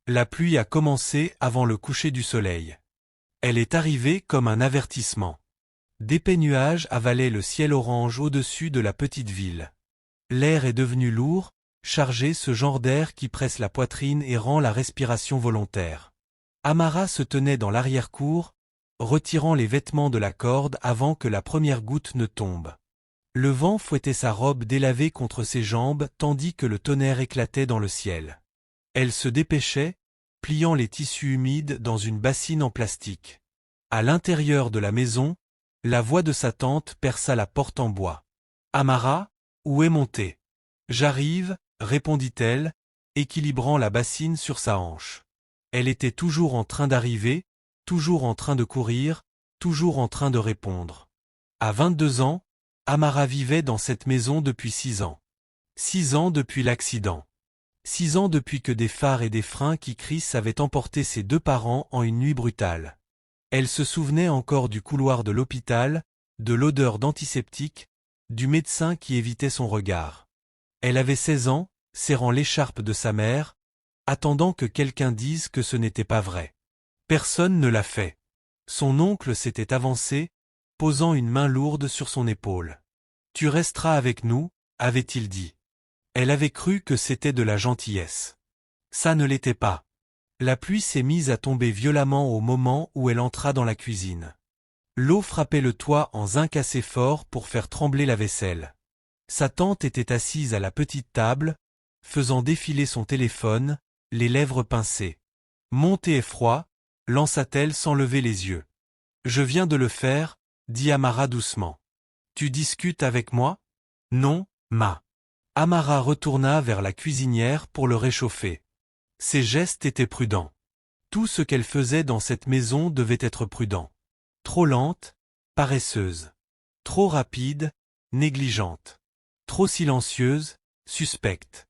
La pluie a commencé avant le coucher du soleil. Elle est arrivée comme un avertissement. D'épais nuages avalaient le ciel orange au-dessus de la petite ville. L'air est devenu lourd, chargé, ce genre d'air qui presse la poitrine et rend la respiration volontaire. Amara se tenait dans l'arrière-cour, retirant les vêtements de la corde avant que la première goutte ne tombe. Le vent fouettait sa robe délavée contre ses jambes tandis que le tonnerre éclatait dans le ciel. Elle se dépêchait, pliant les tissus humides dans une bassine en plastique. À l'intérieur de la maison, la voix de sa tante perça la porte en bois. « Amara, où est mon thé ? » « J'arrive, » répondit-elle, équilibrant la bassine sur sa hanche. Elle était toujours en train d'arriver, toujours en train de courir, toujours en train de répondre. À 22 ans, Amara vivait dans cette maison depuis 6 ans. 6 ans depuis l'accident. 6 ans depuis que des phares et des freins qui crissent avaient emporté ses 2 parents en une nuit brutale. Elle se souvenait encore du couloir de l'hôpital, de l'odeur d'antiseptique, du médecin qui évitait son regard. Elle avait 16 ans, serrant l'écharpe de sa mère, attendant que quelqu'un dise que ce n'était pas vrai. Personne ne l'a fait. Son oncle s'était avancé, posant une main lourde sur son épaule. « Tu resteras avec nous », avait-il dit. Elle avait cru que c'était de la gentillesse. Ça ne l'était pas. La pluie s'est mise à tomber violemment au moment où elle entra dans la cuisine. L'eau frappait le toit en zinc assez fort pour faire trembler la vaisselle. Sa tante était assise à la petite table, faisant défiler son téléphone, les lèvres pincées. « Mon thé est froid », lança-t-elle sans lever les yeux. « Je viens de le faire », dit Amara doucement. « Tu discutes avec moi ? » ?»« Non, ma. » Amara retourna vers la cuisinière pour le réchauffer. Ses gestes étaient prudents. Tout ce qu'elle faisait dans cette maison devait être prudent. Trop lente, paresseuse. Trop rapide, négligente. Trop silencieuse, suspecte.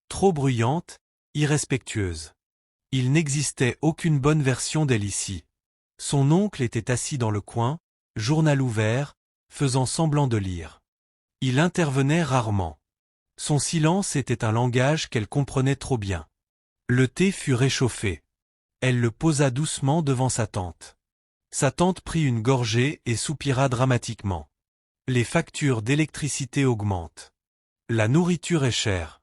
Trop bruyante, irrespectueuse. Il n'existait aucune bonne version d'elle ici. Son oncle était assis dans le coin, journal ouvert, faisant semblant de lire. Il intervenait rarement. Son silence était un langage qu'elle comprenait trop bien. Le thé fut réchauffé. Elle le posa doucement devant sa tante. Sa tante prit une gorgée et soupira dramatiquement. Les factures d'électricité augmentent. La nourriture est chère.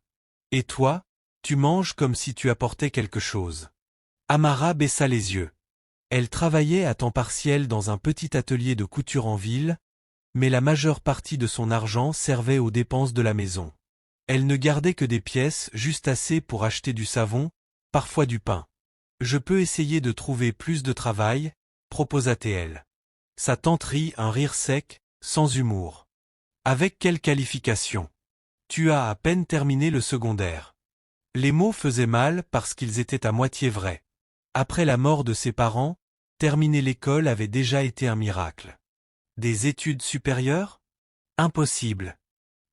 Et toi, tu manges comme si tu apportais quelque chose. Amara baissa les yeux. Elle travaillait à temps partiel dans un petit atelier de couture en ville, mais la majeure partie de son argent servait aux dépenses de la maison. Elle ne gardait que des pièces juste assez pour acheter du savon, parfois du pain. « Je peux essayer de trouver plus de travail », proposa-t-elle. Sa tante rit un rire sec, sans humour. « Avec quelle qualification ? Tu as à peine terminé le secondaire. » Les mots faisaient mal parce qu'ils étaient à moitié vrais. Après la mort de ses parents, terminer l'école avait déjà été un miracle. Des études supérieures ? Impossible.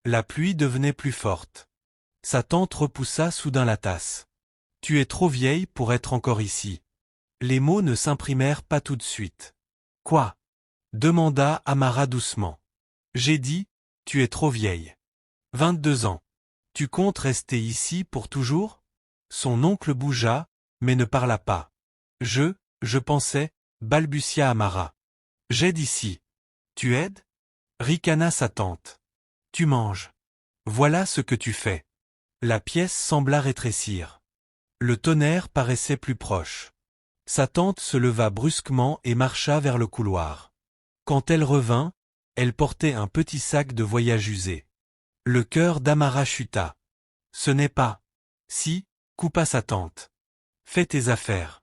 La pluie devenait plus forte. Sa tante repoussa soudain la tasse. « Tu es trop vieille pour être encore ici. » Les mots ne s'imprimèrent pas tout de suite. « Quoi ? » demanda Amara doucement. « J'ai dit, tu es trop vieille. 22 ans. Tu comptes rester ici pour toujours ? » Son oncle bougea, mais ne parla pas. « Je pensais, » balbutia Amara. « J'aide ici. »« Tu aides ?» ricana sa tante. « Tu manges. Voilà ce que tu fais. » La pièce sembla rétrécir. Le tonnerre paraissait plus proche. Sa tante se leva brusquement et marcha vers le couloir. Quand elle revint, elle portait un petit sac de voyage usé. Le cœur d'Amara chuta. « Ce n'est pas. »« Si » coupa sa tante. « Fais tes affaires. »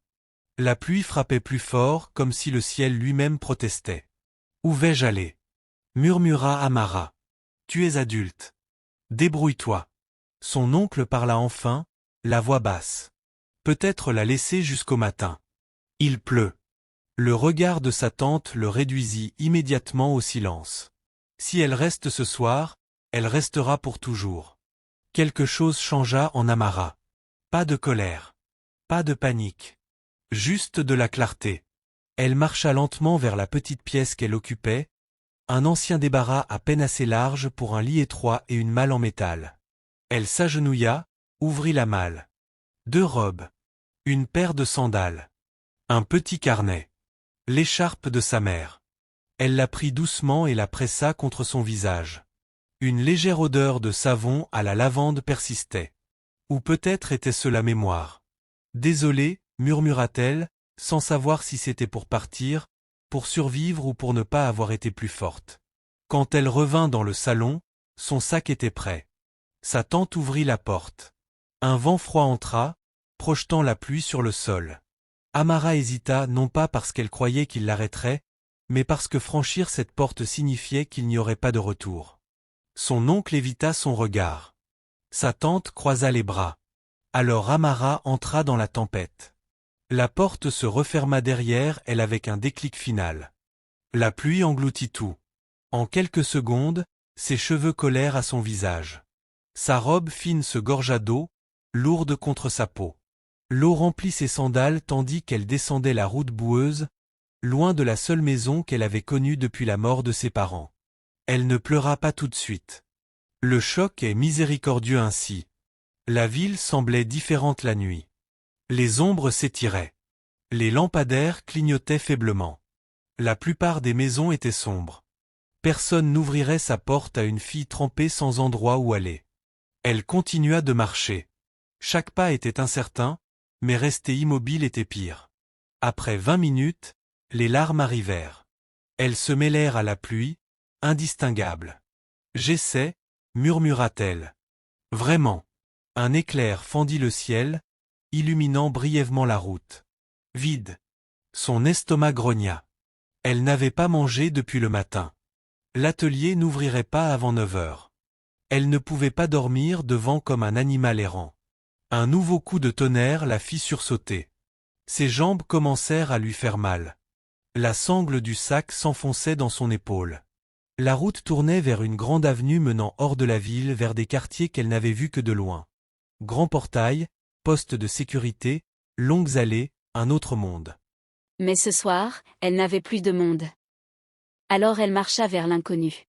La pluie frappait plus fort comme si le ciel lui-même protestait. « Où vais-je aller » murmura Amara. « Tu es adulte. Débrouille-toi. » Son oncle parla enfin, la voix basse. Peut-être la laisser jusqu'au matin. Il pleut. Le regard de sa tante le réduisit immédiatement au silence. Si elle reste ce soir, elle restera pour toujours. Quelque chose changea en Amara. Pas de colère. Pas de panique. Juste de la clarté. Elle marcha lentement vers la petite pièce qu'elle occupait, un ancien débarras à peine assez large pour un lit étroit et une malle en métal. Elle s'agenouilla, ouvrit la malle. 2 robes. Une paire de sandales. Un petit carnet. L'écharpe de sa mère. Elle la prit doucement et la pressa contre son visage. Une légère odeur de savon à la lavande persistait. Ou peut-être était-ce la mémoire. Désolée, murmura-t-elle, sans savoir si c'était pour partir, pour survivre ou pour ne pas avoir été plus forte. Quand elle revint dans le salon, son sac était prêt. Sa tante ouvrit la porte. Un vent froid entra, projetant la pluie sur le sol. Amara hésita non pas parce qu'elle croyait qu'il l'arrêterait, mais parce que franchir cette porte signifiait qu'il n'y aurait pas de retour. Son oncle évita son regard. Sa tante croisa les bras. Alors Amara entra dans la tempête. La porte se referma derrière elle avec un déclic final. La pluie engloutit tout. En quelques secondes, ses cheveux collèrent à son visage. Sa robe fine se gorgea d'eau, lourde contre sa peau. L'eau remplit ses sandales tandis qu'elle descendait la route boueuse, loin de la seule maison qu'elle avait connue depuis la mort de ses parents. Elle ne pleura pas tout de suite. Le choc est miséricordieux ainsi. La ville semblait différente la nuit. Les ombres s'étiraient. Les lampadaires clignotaient faiblement. La plupart des maisons étaient sombres. Personne n'ouvrirait sa porte à une fille trempée sans endroit où aller. Elle continua de marcher. Chaque pas était incertain, mais rester immobile était pire. Après 20 minutes, les larmes arrivèrent. Elles se mêlèrent à la pluie, indistinguables. J'essaie, murmura-t-elle. Vraiment. Un éclair fendit le ciel, illuminant brièvement la route. Vide. Son estomac grogna. Elle n'avait pas mangé depuis le matin. L'atelier n'ouvrirait pas avant 9 heures. Elle ne pouvait pas dormir devant comme un animal errant. Un nouveau coup de tonnerre la fit sursauter. Ses jambes commencèrent à lui faire mal. La sangle du sac s'enfonçait dans son épaule. La route tournait vers une grande avenue menant hors de la ville vers des quartiers qu'elle n'avait vus que de loin. Grand portail, poste de sécurité, longues allées, un autre monde. Mais ce soir, elle n'avait plus de monde. Alors elle marcha vers l'inconnu.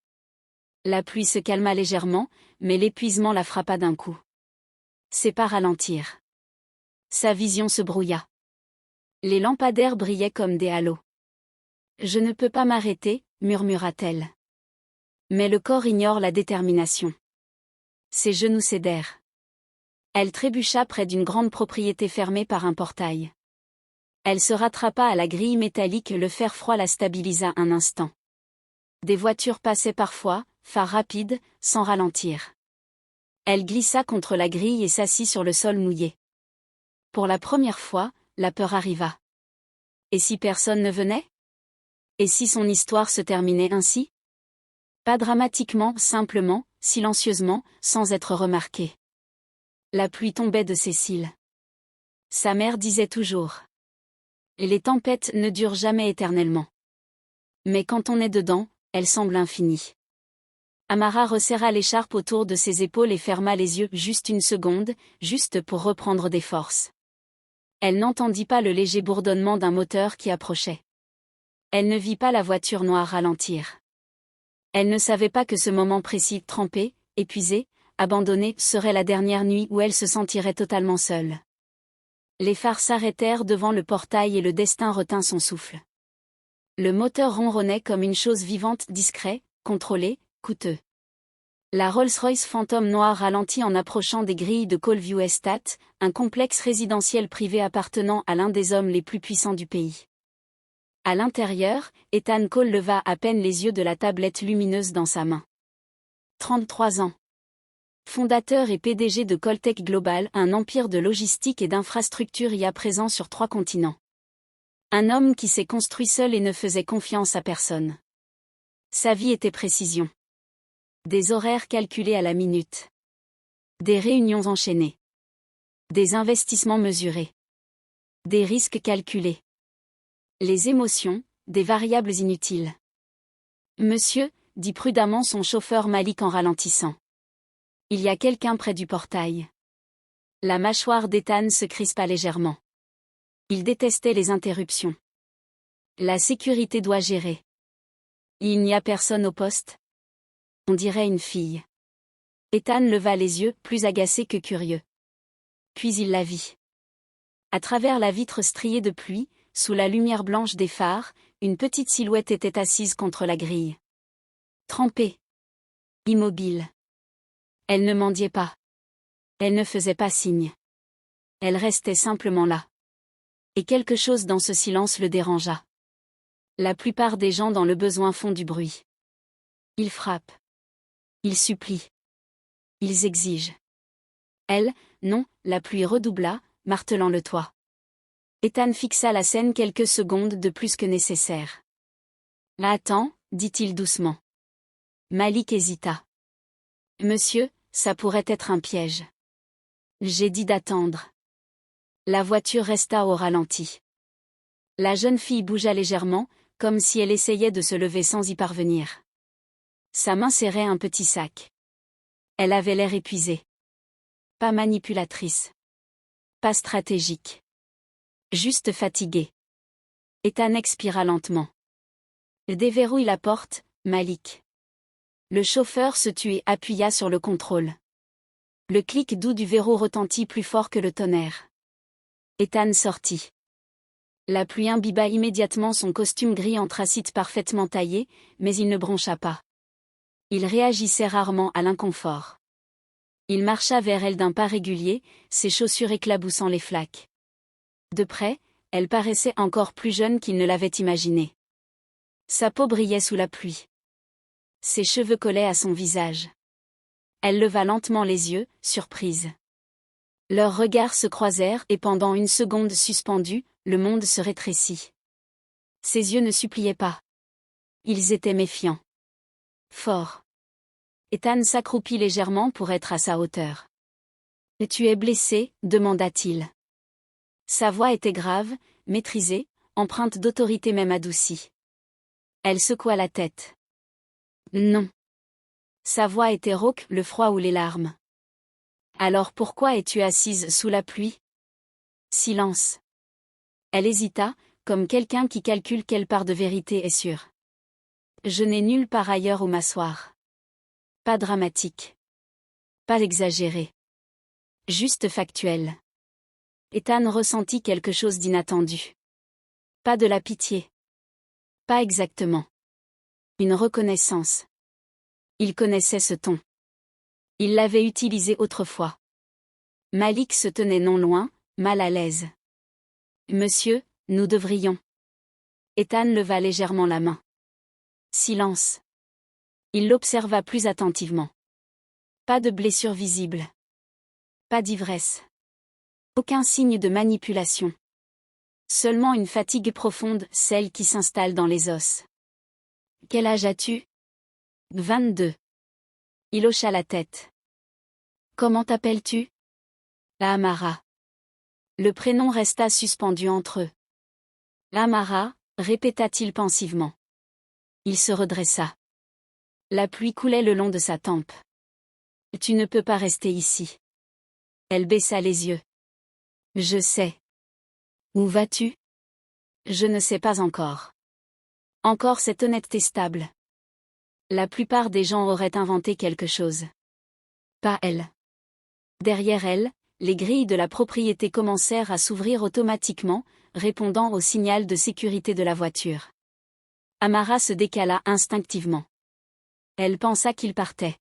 La pluie se calma légèrement, mais l'épuisement la frappa d'un coup. Ses pas ralentirent. Sa vision se brouilla. Les lampadaires brillaient comme des halos. Je ne peux pas m'arrêter, murmura-t-elle. Mais le corps ignore la détermination. Ses genoux cédèrent. Elle trébucha près d'une grande propriété fermée par un portail. Elle se rattrapa à la grille métallique, le fer froid la stabilisa un instant. Des voitures passaient parfois, phare rapide, sans ralentir. Elle glissa contre la grille et s'assit sur le sol mouillé. Pour la première fois, la peur arriva. Et si personne ne venait? Et si son histoire se terminait ainsi? Pas dramatiquement, simplement, silencieusement, sans être remarquée. La pluie tombait de ses cils. Sa mère disait toujours. Les tempêtes ne durent jamais éternellement. Mais quand on est dedans, elles semblent infinies. Amara resserra l'écharpe autour de ses épaules et ferma les yeux juste une seconde, juste pour reprendre des forces. Elle n'entendit pas le léger bourdonnement d'un moteur qui approchait. Elle ne vit pas la voiture noire ralentir. Elle ne savait pas que ce moment précis, trempée, épuisée, abandonnée, serait la dernière nuit où elle se sentirait totalement seule. Les phares s'arrêtèrent devant le portail et le destin retint son souffle. Le moteur ronronnait comme une chose vivante, discret, contrôlé, coûteux. La Rolls-Royce Phantom noire ralentit en approchant des grilles de Colview Estate, un complexe résidentiel privé appartenant à l'un des hommes les plus puissants du pays. À l'intérieur, Ethan Cole leva à peine les yeux de la tablette lumineuse dans sa main. 33 ans. Fondateur et PDG de Coltech Global, un empire de logistique et d'infrastructure y a présent sur 3 continents. Un homme qui s'est construit seul et ne faisait confiance à personne. Sa vie était précision. Des horaires calculés à la minute. Des réunions enchaînées. Des investissements mesurés. Des risques calculés. Les émotions, des variables inutiles. Monsieur, dit prudemment son chauffeur Malik en ralentissant. Il y a quelqu'un près du portail. La mâchoire d'Ethan se crispa légèrement. Il détestait les interruptions. La sécurité doit gérer. Il n'y a personne au poste. On dirait une fille. Ethan leva les yeux, plus agacé que curieux. Puis il la vit. À travers la vitre striée de pluie, sous la lumière blanche des phares, une petite silhouette était assise contre la grille. Trempée. Immobile. Elle ne mendiait pas. Elle ne faisait pas signe. Elle restait simplement là. Et quelque chose dans ce silence le dérangea. La plupart des gens dans le besoin font du bruit. Ils frappent. Ils supplient. Ils exigent. Elle, non, la pluie redoubla, martelant le toit. Ethan fixa la scène quelques secondes de plus que nécessaire. « Attends, dit-il doucement. Malik hésita. « Monsieur, ça pourrait être un piège. » J'ai dit d'attendre. La voiture resta au ralenti. La jeune fille bougea légèrement, comme si elle essayait de se lever sans y parvenir. Sa main serrait un petit sac. Elle avait l'air épuisée. Pas manipulatrice. Pas stratégique. Juste fatiguée. Ethan expira lentement. Déverrouille la porte, Malik. Le chauffeur se tut et appuya sur le contrôle. Le clic doux du verrou retentit plus fort que le tonnerre. Ethan sortit. La pluie imbiba immédiatement son costume gris anthracite parfaitement taillé, mais il ne broncha pas. Il réagissait rarement à l'inconfort. Il marcha vers elle d'un pas régulier, ses chaussures éclaboussant les flaques. De près, elle paraissait encore plus jeune qu'il ne l'avait imaginé. Sa peau brillait sous la pluie. Ses cheveux collaient à son visage. Elle leva lentement les yeux, surprise. Leurs regards se croisèrent et pendant une seconde suspendue, le monde se rétrécit. Ses yeux ne suppliaient pas. Ils étaient méfiants. Forts. Ethan s'accroupit légèrement pour être à sa hauteur. « Tu es blessé ?» demanda-t-il. Sa voix était grave, maîtrisée, empreinte d'autorité même adoucie. Elle secoua la tête. Non. Sa voix était rauque, le froid ou les larmes. Alors pourquoi es-tu assise sous la pluie? Silence. Elle hésita, comme quelqu'un qui calcule quelle part de vérité est sûre. Je n'ai nulle part ailleurs où m'asseoir. Pas dramatique. Pas exagéré. Juste factuel. Ethan ressentit quelque chose d'inattendu. Pas de la pitié. Pas exactement. Une reconnaissance. Il connaissait ce ton. Il l'avait utilisé autrefois. Malik se tenait non loin, mal à l'aise. Monsieur, nous devrions. Ethan leva légèrement la main. Silence. Il l'observa plus attentivement. Pas de blessure visible. Pas d'ivresse. Aucun signe de manipulation. Seulement une fatigue profonde, celle qui s'installe dans les os. Quel âge as-tu? 22. Il hocha la tête. Comment t'appelles-tu? Amara. Le prénom resta suspendu entre eux. Amara, répéta-t-il pensivement. Il se redressa. La pluie coulait le long de sa tempe. Tu ne peux pas rester ici. Elle baissa les yeux. Je sais. Où vas-tu? Je ne sais pas encore. Encore cette honnêteté stable. La plupart des gens auraient inventé quelque chose. Pas elle. Derrière elle, les grilles de la propriété commencèrent à s'ouvrir automatiquement, répondant au signal de sécurité de la voiture. Amara se décala instinctivement. Elle pensa qu'il partait.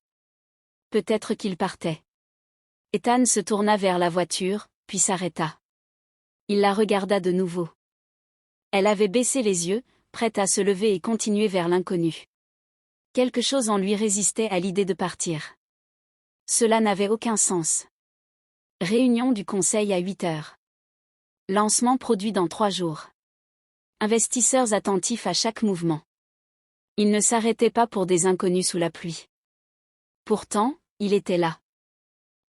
Peut-être qu'il partait. Ethan se tourna vers la voiture, puis s'arrêta. Il la regarda de nouveau. Elle avait baissé les yeux, prête à se lever et continuer vers l'inconnu. Quelque chose en lui résistait à l'idée de partir. Cela n'avait aucun sens. Réunion du conseil à 8 heures. Lancement produit dans 3 jours. Investisseurs attentifs à chaque mouvement. Il ne s'arrêtait pas pour des inconnus sous la pluie. Pourtant, il était là.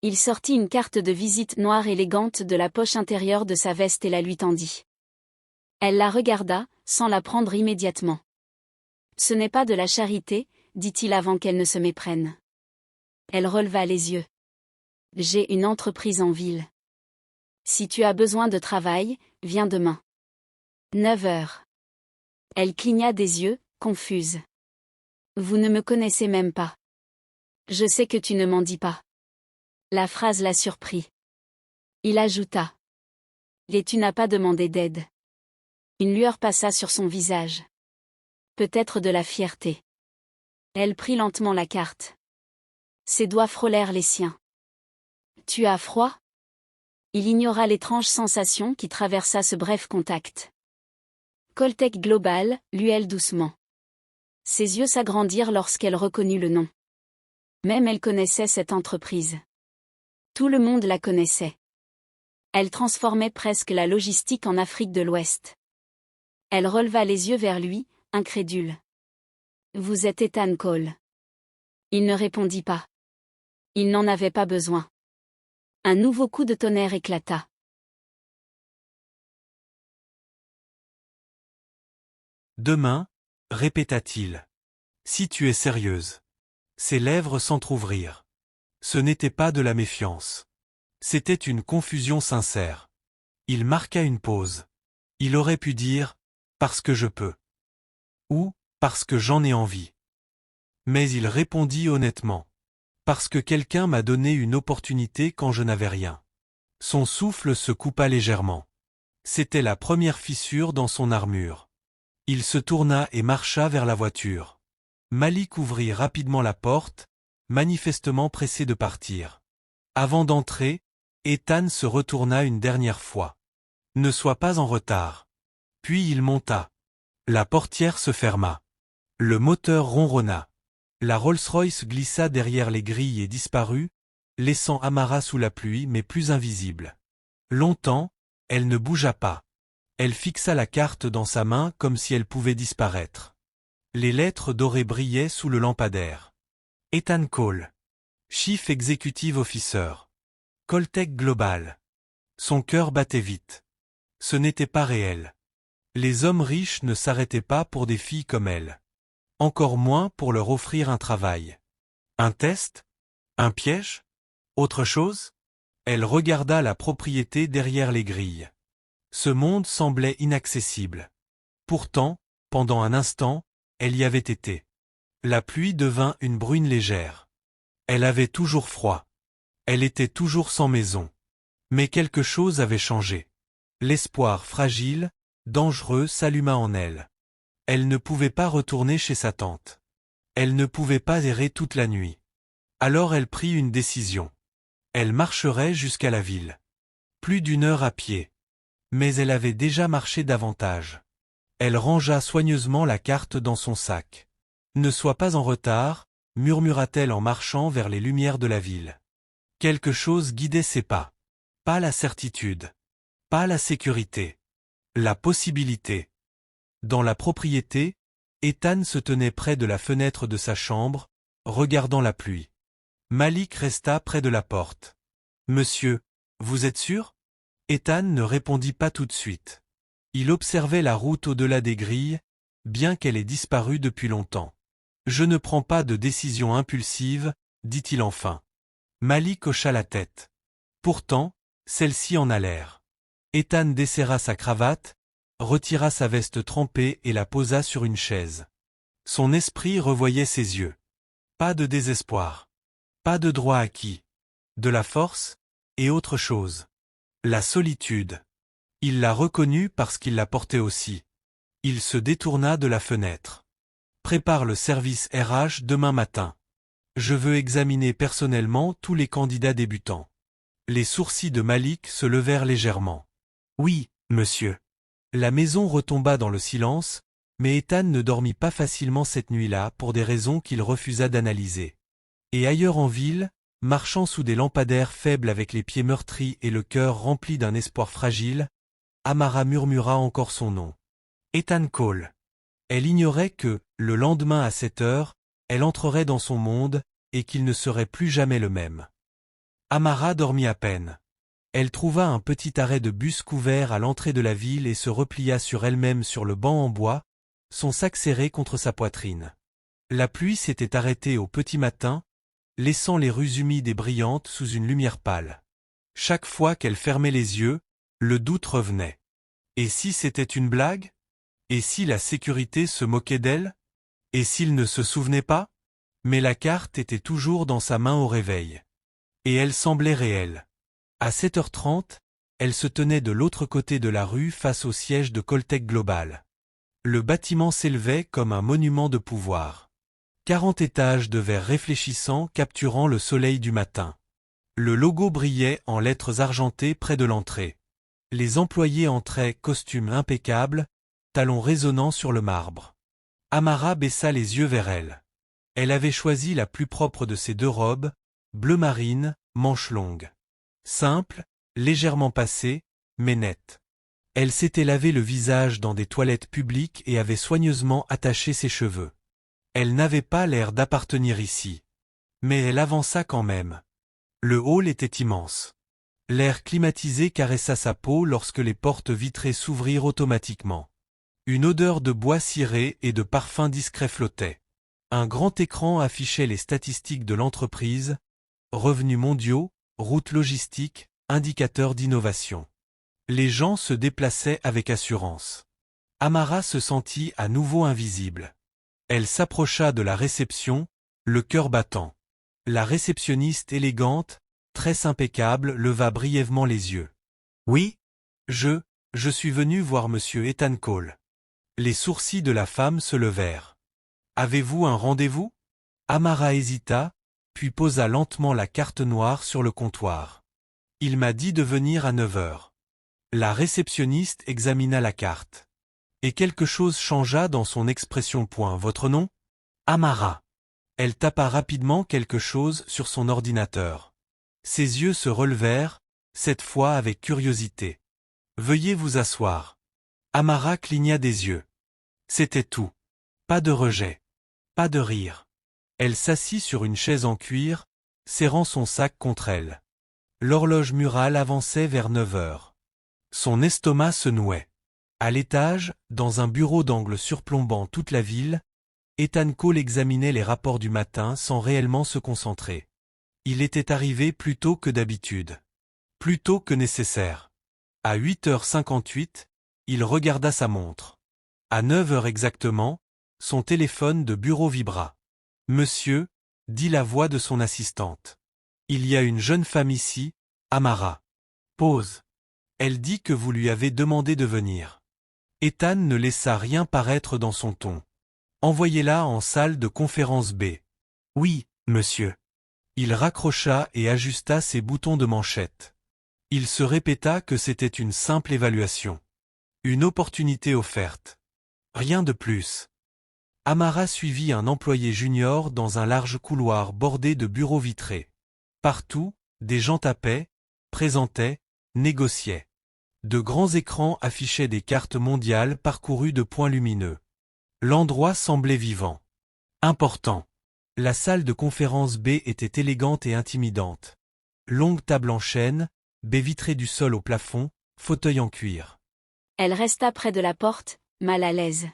Il sortit une carte de visite noire élégante de la poche intérieure de sa veste et la lui tendit. Elle la regarda, sans la prendre immédiatement. Ce n'est pas de la charité, dit-il avant qu'elle ne se méprenne. Elle releva les yeux. J'ai une entreprise en ville. Si tu as besoin de travail, viens demain. 9 heures. Elle cligna des yeux, confuse. Vous ne me connaissez même pas. Je sais que tu ne m'en dis pas. La phrase la surprit. Il ajouta. Et tu n'as pas demandé d'aide. Une lueur passa sur son visage. Peut-être de la fierté. Elle prit lentement la carte. Ses doigts frôlèrent les siens. Tu as froid? Il ignora l'étrange sensation qui traversa ce bref contact. Coltech Global, lut-elle doucement. Ses yeux s'agrandirent lorsqu'elle reconnut le nom. Même elle connaissait cette entreprise. Tout le monde la connaissait. Elle transformait presque la logistique en Afrique de l'Ouest. Elle releva les yeux vers lui, incrédule. Vous êtes Ethan Cole. Il ne répondit pas. Il n'en avait pas besoin. Un nouveau coup de tonnerre éclata. Demain, répéta-t-il. Si tu es sérieuse. Ses lèvres s'entr'ouvrirent. Ce n'était pas de la méfiance. C'était une confusion sincère. Il marqua une pause. Il aurait pu dire « parce que je peux » ou « parce que j'en ai envie ». Mais il répondit honnêtement « parce que quelqu'un m'a donné une opportunité quand je n'avais rien ». Son souffle se coupa légèrement. C'était la première fissure dans son armure. Il se tourna et marcha vers la voiture. Malik ouvrit rapidement la porte, manifestement pressé de partir. Avant d'entrer, Ethan se retourna une dernière fois. « Ne sois pas en retard. » Puis il monta. La portière se ferma. Le moteur ronronna. La Rolls-Royce glissa derrière les grilles et disparut, laissant Amara sous la pluie mais plus invisible. Longtemps, elle ne bougea pas. Elle fixa la carte dans sa main comme si elle pouvait disparaître. Les lettres dorées brillaient sous le lampadaire. Ethan Cole. Chief Executive Officer. Coltech Global. Son cœur battait vite. Ce n'était pas réel. Les hommes riches ne s'arrêtaient pas pour des filles comme elle. Encore moins pour leur offrir un travail. Un test? Un piège? Autre chose? Elle regarda la propriété derrière les grilles. Ce monde semblait inaccessible. Pourtant, pendant un instant, elle y avait été. La pluie devint une bruine légère. Elle avait toujours froid. Elle était toujours sans maison. Mais quelque chose avait changé. L'espoir fragile, dangereux s'alluma en elle. Elle ne pouvait pas retourner chez sa tante. Elle ne pouvait pas errer toute la nuit. Alors elle prit une décision. Elle marcherait jusqu'à la ville. Plus d'une heure à pied. Mais elle avait déjà marché davantage. Elle rangea soigneusement la carte dans son sac. « Ne sois pas en retard », murmura-t-elle en marchant vers les lumières de la ville. Quelque chose guidait ses pas. Pas la certitude. Pas la sécurité. La possibilité. Dans la propriété, Ethan se tenait près de la fenêtre de sa chambre, regardant la pluie. Malik resta près de la porte. « Monsieur, vous êtes sûr ?» Ethan ne répondit pas tout de suite. Il observait la route au-delà des grilles, bien qu'elle ait disparu depuis longtemps. « Je ne prends pas de décision impulsive, dit-il enfin. Malik hocha la tête. Pourtant, celle-ci en a l'air. Ethan desserra sa cravate, retira sa veste trempée et la posa sur une chaise. Son esprit revoyait ses yeux. Pas de désespoir. Pas de droit acquis. De la force, et autre chose. La solitude. Il la reconnut parce qu'il la portait aussi. Il se détourna de la fenêtre. Prépare le service RH demain matin. Je veux examiner personnellement tous les candidats débutants. Les sourcils de Malik se levèrent légèrement. Oui, monsieur. La maison retomba dans le silence, mais Ethan ne dormit pas facilement cette nuit-là pour des raisons qu'il refusa d'analyser. Et ailleurs en ville, marchant sous des lampadaires faibles avec les pieds meurtris et le cœur rempli d'un espoir fragile, Amara murmura encore son nom. Ethan Cole. Elle ignorait que, le lendemain à 7 heures, elle entrerait dans son monde, et qu'il ne serait plus jamais le même. Amara dormit à peine. Elle trouva un petit arrêt de bus couvert à l'entrée de la ville et se replia sur elle-même sur le banc en bois, son sac serré contre sa poitrine. La pluie s'était arrêtée au petit matin, laissant les rues humides et brillantes sous une lumière pâle. Chaque fois qu'elle fermait les yeux, le doute revenait. Et si c'était une blague? Et si la sécurité se moquait d'elle? Et s'il ne se souvenait pas? Mais la carte était toujours dans sa main au réveil. Et elle semblait réelle. À 7h30, Elle se tenait de l'autre côté de la rue face au siège de Coltech Global. Le bâtiment s'élevait comme un monument de pouvoir. 40 étages de verre réfléchissant capturant le soleil du matin. Le logo brillait en lettres argentées près de l'entrée. Les employés entraient costumes impeccables, talons résonnants sur le marbre. Amara baissa les yeux vers elle. Elle avait choisi la plus propre de ses deux robes, bleu marine, manches longues. Simple, légèrement passée, mais nette. Elle s'était lavé le visage dans des toilettes publiques et avait soigneusement attaché ses cheveux. Elle n'avait pas l'air d'appartenir ici. Mais elle avança quand même. Le hall était immense. L'air climatisé caressa sa peau lorsque les portes vitrées s'ouvrirent automatiquement. Une odeur de bois ciré et de parfum discret flottait. Un grand écran affichait les statistiques de l'entreprise, revenus mondiaux, routes logistiques, indicateurs d'innovation. Les gens se déplaçaient avec assurance. Amara se sentit à nouveau invisible. Elle s'approcha de la réception, le cœur battant. La réceptionniste élégante, tresse impeccable, leva brièvement les yeux. « Oui, je suis venu voir monsieur Ethan Cole. » Les sourcils de la femme se levèrent. « Avez-vous un rendez-vous » Amara hésita, puis posa lentement la carte noire sur le comptoir. « Il m'a dit de venir à 9 heures. » La réceptionniste examina la carte. Et quelque chose changea dans son expression. « Votre nom » Amara. Elle tapa rapidement quelque chose sur son ordinateur. Ses yeux se relevèrent, cette fois avec curiosité. « Veuillez vous asseoir. » Amara cligna des yeux. C'était tout. Pas de rejet. Pas de rire. Elle s'assit sur une chaise en cuir, serrant son sac contre elle. L'horloge murale avançait vers 9 heures. Son estomac se nouait. À l'étage, dans un bureau d'angle surplombant toute la ville, Ethan Cole examinait les rapports du matin sans réellement se concentrer. Il était arrivé plus tôt que d'habitude. Plus tôt que nécessaire. À 8h58, il regarda sa montre. À 9 heures exactement, son téléphone de bureau vibra. « Monsieur » dit la voix de son assistante. « Il y a une jeune femme ici, Amara. » Pause. Elle dit que vous lui avez demandé de venir. Ethan ne laissa rien paraître dans son ton. Envoyez-la en salle de conférence B. Oui, monsieur. Il raccrocha et ajusta ses boutons de manchette. Il se répéta que c'était une simple évaluation. Une opportunité offerte. Rien de plus. Amara suivit un employé junior dans un large couloir bordé de bureaux vitrés. Partout, des gens tapaient, présentaient, négociaient. De grands écrans affichaient des cartes mondiales parcourues de points lumineux. L'endroit semblait vivant. Important. La salle de conférence B était élégante et intimidante. Longue table en chêne, baies vitrées du sol au plafond, fauteuil en cuir. Elle resta près de la porte, mal à l'aise.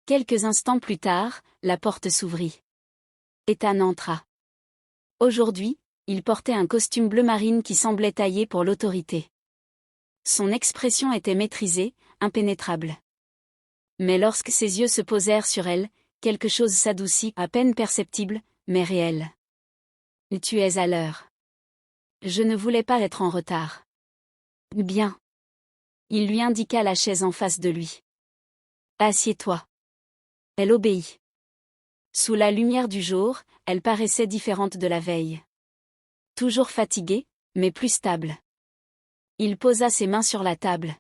Quelques instants plus tard, la porte s'ouvrit. Ethan entra. Aujourd'hui, il portait un costume bleu marine qui semblait taillé pour l'autorité. Son expression était maîtrisée, impénétrable. Mais lorsque ses yeux se posèrent sur elle, quelque chose s'adoucit, à peine perceptible, mais réel. « Tu es à l'heure. » Je ne voulais pas être en retard. « Bien. » Il lui indiqua la chaise en face de lui. « Assieds-toi. » Elle obéit. Sous la lumière du jour, elle paraissait différente de la veille. Toujours fatiguée, mais plus stable. Il posa ses mains sur la table.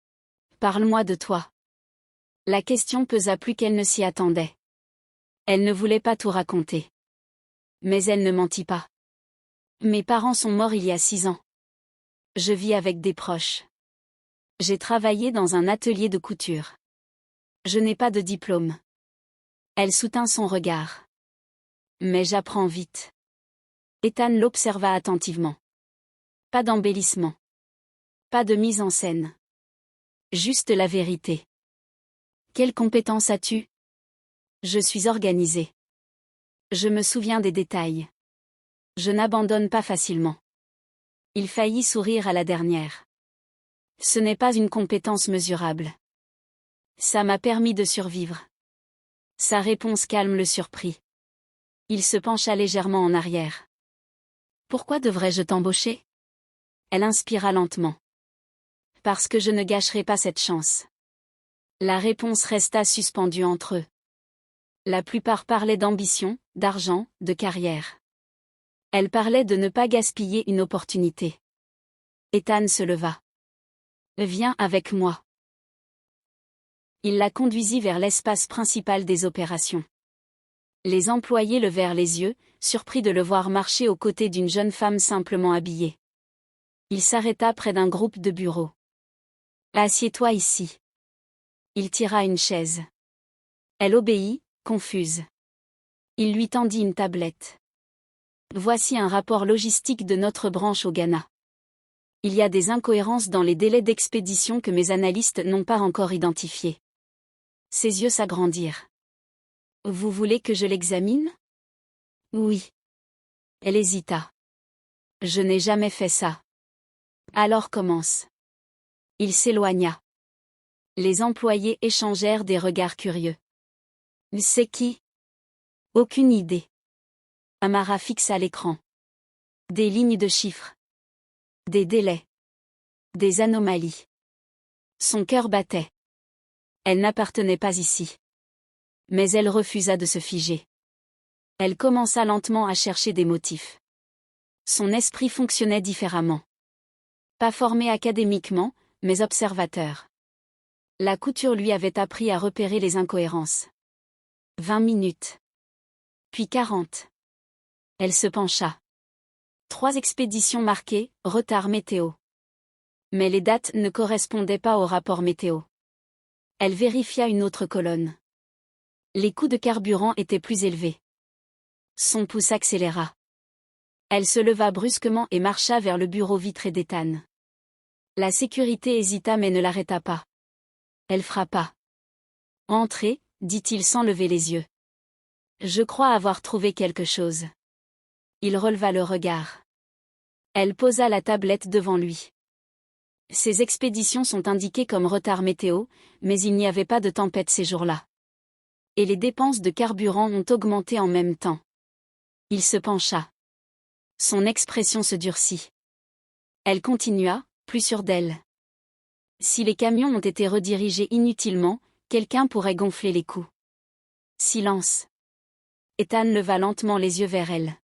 « Parle-moi de toi. » La question pesa plus qu'elle ne s'y attendait. Elle ne voulait pas tout raconter. Mais elle ne mentit pas. Mes parents sont morts il y a 6 ans. Je vis avec des proches. J'ai travaillé dans un atelier de couture. Je n'ai pas de diplôme. Elle soutint son regard. Mais j'apprends vite. Ethan l'observa attentivement. Pas d'embellissement. Pas de mise en scène. Juste la vérité. Quelles compétences as-tu ? Je suis organisée. Je me souviens des détails. Je n'abandonne pas facilement. Il faillit sourire à la dernière. Ce n'est pas une compétence mesurable. Ça m'a permis de survivre. Sa réponse calme le surprit. Il se pencha légèrement en arrière. Pourquoi devrais-je t'embaucher ? Elle inspira lentement. Parce que je ne gâcherai pas cette chance. La réponse resta suspendue entre eux. La plupart parlaient d'ambition, d'argent, de carrière. Elle parlait de ne pas gaspiller une opportunité. Ethan se leva. Viens avec moi. Il la conduisit vers l'espace principal des opérations. Les employés levèrent les yeux, surpris de le voir marcher aux côtés d'une jeune femme simplement habillée. Il s'arrêta près d'un groupe de bureaux. Assieds-toi ici. Il tira une chaise. Elle obéit, confuse. Il lui tendit une tablette. Voici un rapport logistique de notre branche au Ghana. Il y a des incohérences dans les délais d'expédition que mes analystes n'ont pas encore identifiés. Ses yeux s'agrandirent. Vous voulez que je l'examine? Oui. Elle hésita. Je n'ai jamais fait ça. Alors commence. Il s'éloigna. Les employés échangèrent des regards curieux. C'est qui? Aucune idée. Amara fixa l'écran. Des lignes de chiffres. Des délais. Des anomalies. Son cœur battait. Elle n'appartenait pas ici. Mais elle refusa de se figer. Elle commença lentement à chercher des motifs. Son esprit fonctionnait différemment. Pas formé académiquement, mais observateur. La couture lui avait appris à repérer les incohérences. 20 minutes. Puis 40. Elle se pencha. 3 expéditions marquées, retard météo. Mais les dates ne correspondaient pas au rapport météo. Elle vérifia une autre colonne. Les coûts de carburant étaient plus élevés. Son pouls s'accéléra. Elle se leva brusquement et marcha vers le bureau vitré d'Ethan. La sécurité hésita mais ne l'arrêta pas. Elle frappa. Entrez, dit-il sans lever les yeux. Je crois avoir trouvé quelque chose. Il releva le regard. Elle posa la tablette devant lui. Ces expéditions sont indiquées comme retard météo, mais il n'y avait pas de tempête ces jours-là. Et les dépenses de carburant ont augmenté en même temps. Il se pencha. Son expression se durcit. Elle continua, plus sûre d'elle. Si les camions ont été redirigés inutilement, quelqu'un pourrait gonfler les coûts. Silence. Ethan leva lentement les yeux vers elle.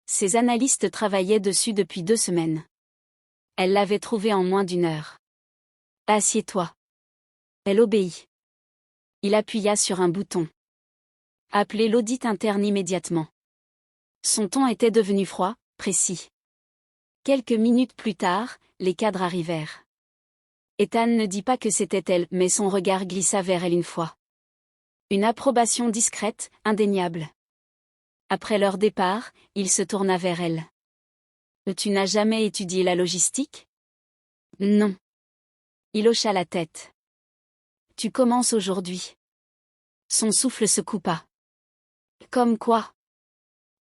Ses analystes travaillaient dessus depuis 2 semaines. Elle l'avait trouvé en moins d'1 heure. Assieds-toi. Elle obéit. Il appuya sur un bouton. Appelez l'audit interne immédiatement. Son ton était devenu froid, précis. Quelques minutes plus tard, les cadres arrivèrent. Ethan ne dit pas que c'était elle, mais son regard glissa vers elle une fois. Une approbation discrète, indéniable. Après leur départ, il se tourna vers elle. Tu n'as jamais étudié la logistique? Non. Il hocha la tête. Tu commences aujourd'hui. Son souffle se coupa. Comme quoi?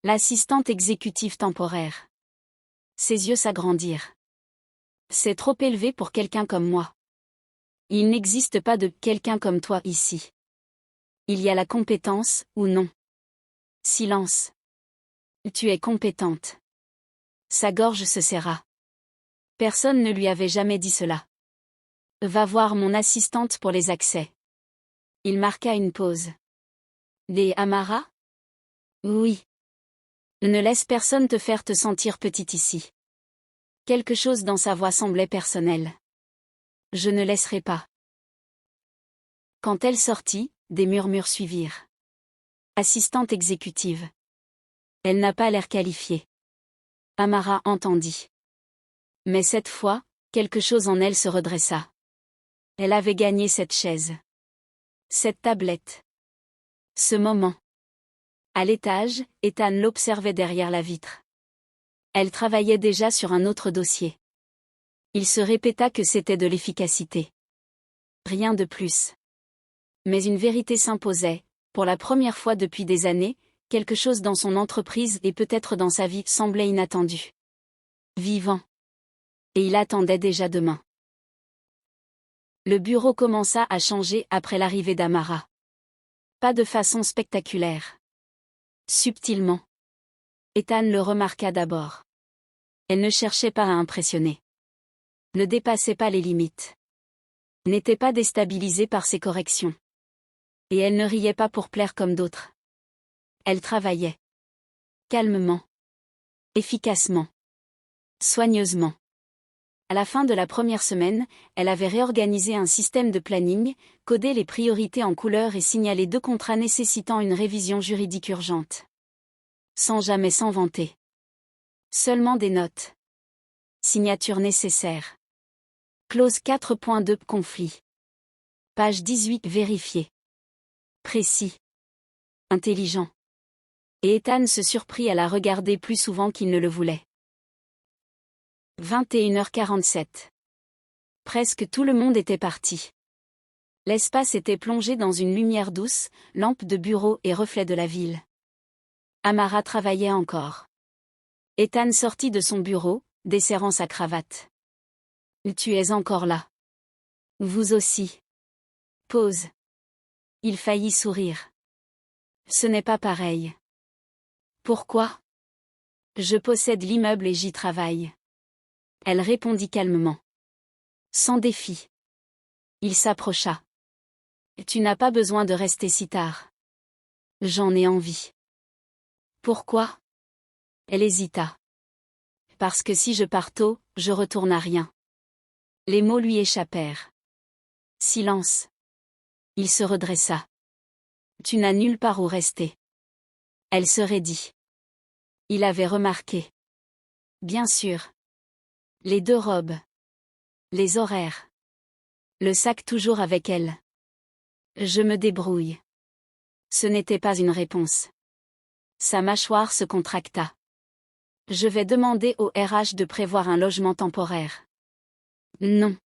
L'assistante exécutive temporaire. Ses yeux s'agrandirent. C'est trop élevé pour quelqu'un comme moi. Il n'existe pas de quelqu'un comme toi ici. Il y a la compétence, ou non. Silence. Tu es compétente. Sa gorge se serra. Personne ne lui avait jamais dit cela. Va voir mon assistante pour les accès. Il marqua une pause. Des Amara? Oui. Ne laisse personne te faire te sentir petite ici. Quelque chose dans sa voix semblait personnel. Je ne laisserai pas. Quand elle sortit, des murmures suivirent. Assistante exécutive. Elle n'a pas l'air qualifiée. Amara entendit. Mais cette fois, quelque chose en elle se redressa. Elle avait gagné cette chaise. Cette tablette. Ce moment. À l'étage, Ethan l'observait derrière la vitre. Elle travaillait déjà sur un autre dossier. Il se répéta que c'était de l'efficacité. Rien de plus. Mais une vérité s'imposait, pour la première fois depuis des années, quelque chose dans son entreprise et peut-être dans sa vie semblait inattendu. Vivant. Et il attendait déjà demain. Le bureau commença à changer après l'arrivée d'Amara. Pas de façon spectaculaire. Subtilement. Ethan le remarqua d'abord. Elle ne cherchait pas à impressionner. Ne dépassait pas les limites. N'était pas déstabilisée par ses corrections. Et elle ne riait pas pour plaire comme d'autres. Elle travaillait. Calmement. Efficacement. Soigneusement. À la fin de la première semaine, elle avait réorganisé un système de planning, codé les priorités en couleurs et signalé 2 contrats nécessitant une révision juridique urgente. Sans jamais s'en vanter. Seulement des notes. Signature nécessaire. Clause 4.2 conflit. Page 18 vérifié. Précis. Intelligent. Et Ethan se surprit à la regarder plus souvent qu'il ne le voulait. 21h47. Presque tout le monde était parti. L'espace était plongé dans une lumière douce, lampe de bureau et reflet de la ville. Amara travaillait encore. Ethan sortit de son bureau, desserrant sa cravate. « Tu es encore là. »« Vous aussi. » Pause. Il faillit sourire. « Ce n'est pas pareil. »« Pourquoi ? » ?»« Je possède l'immeuble et j'y travaille. » Elle répondit calmement. Sans défi. Il s'approcha. « Tu n'as pas besoin de rester si tard. »« J'en ai envie. »« Pourquoi ? » Elle hésita. « Parce que si je pars tôt, je retourne à rien. » Les mots lui échappèrent. Silence. Il se redressa. « Tu n'as nulle part où rester. » Elle se raidit. Il avait remarqué. Bien sûr. Les 2 robes. Les horaires. Le sac toujours avec elle. Je me débrouille. Ce n'était pas une réponse. Sa mâchoire se contracta. Je vais demander au RH de prévoir un logement temporaire. Non.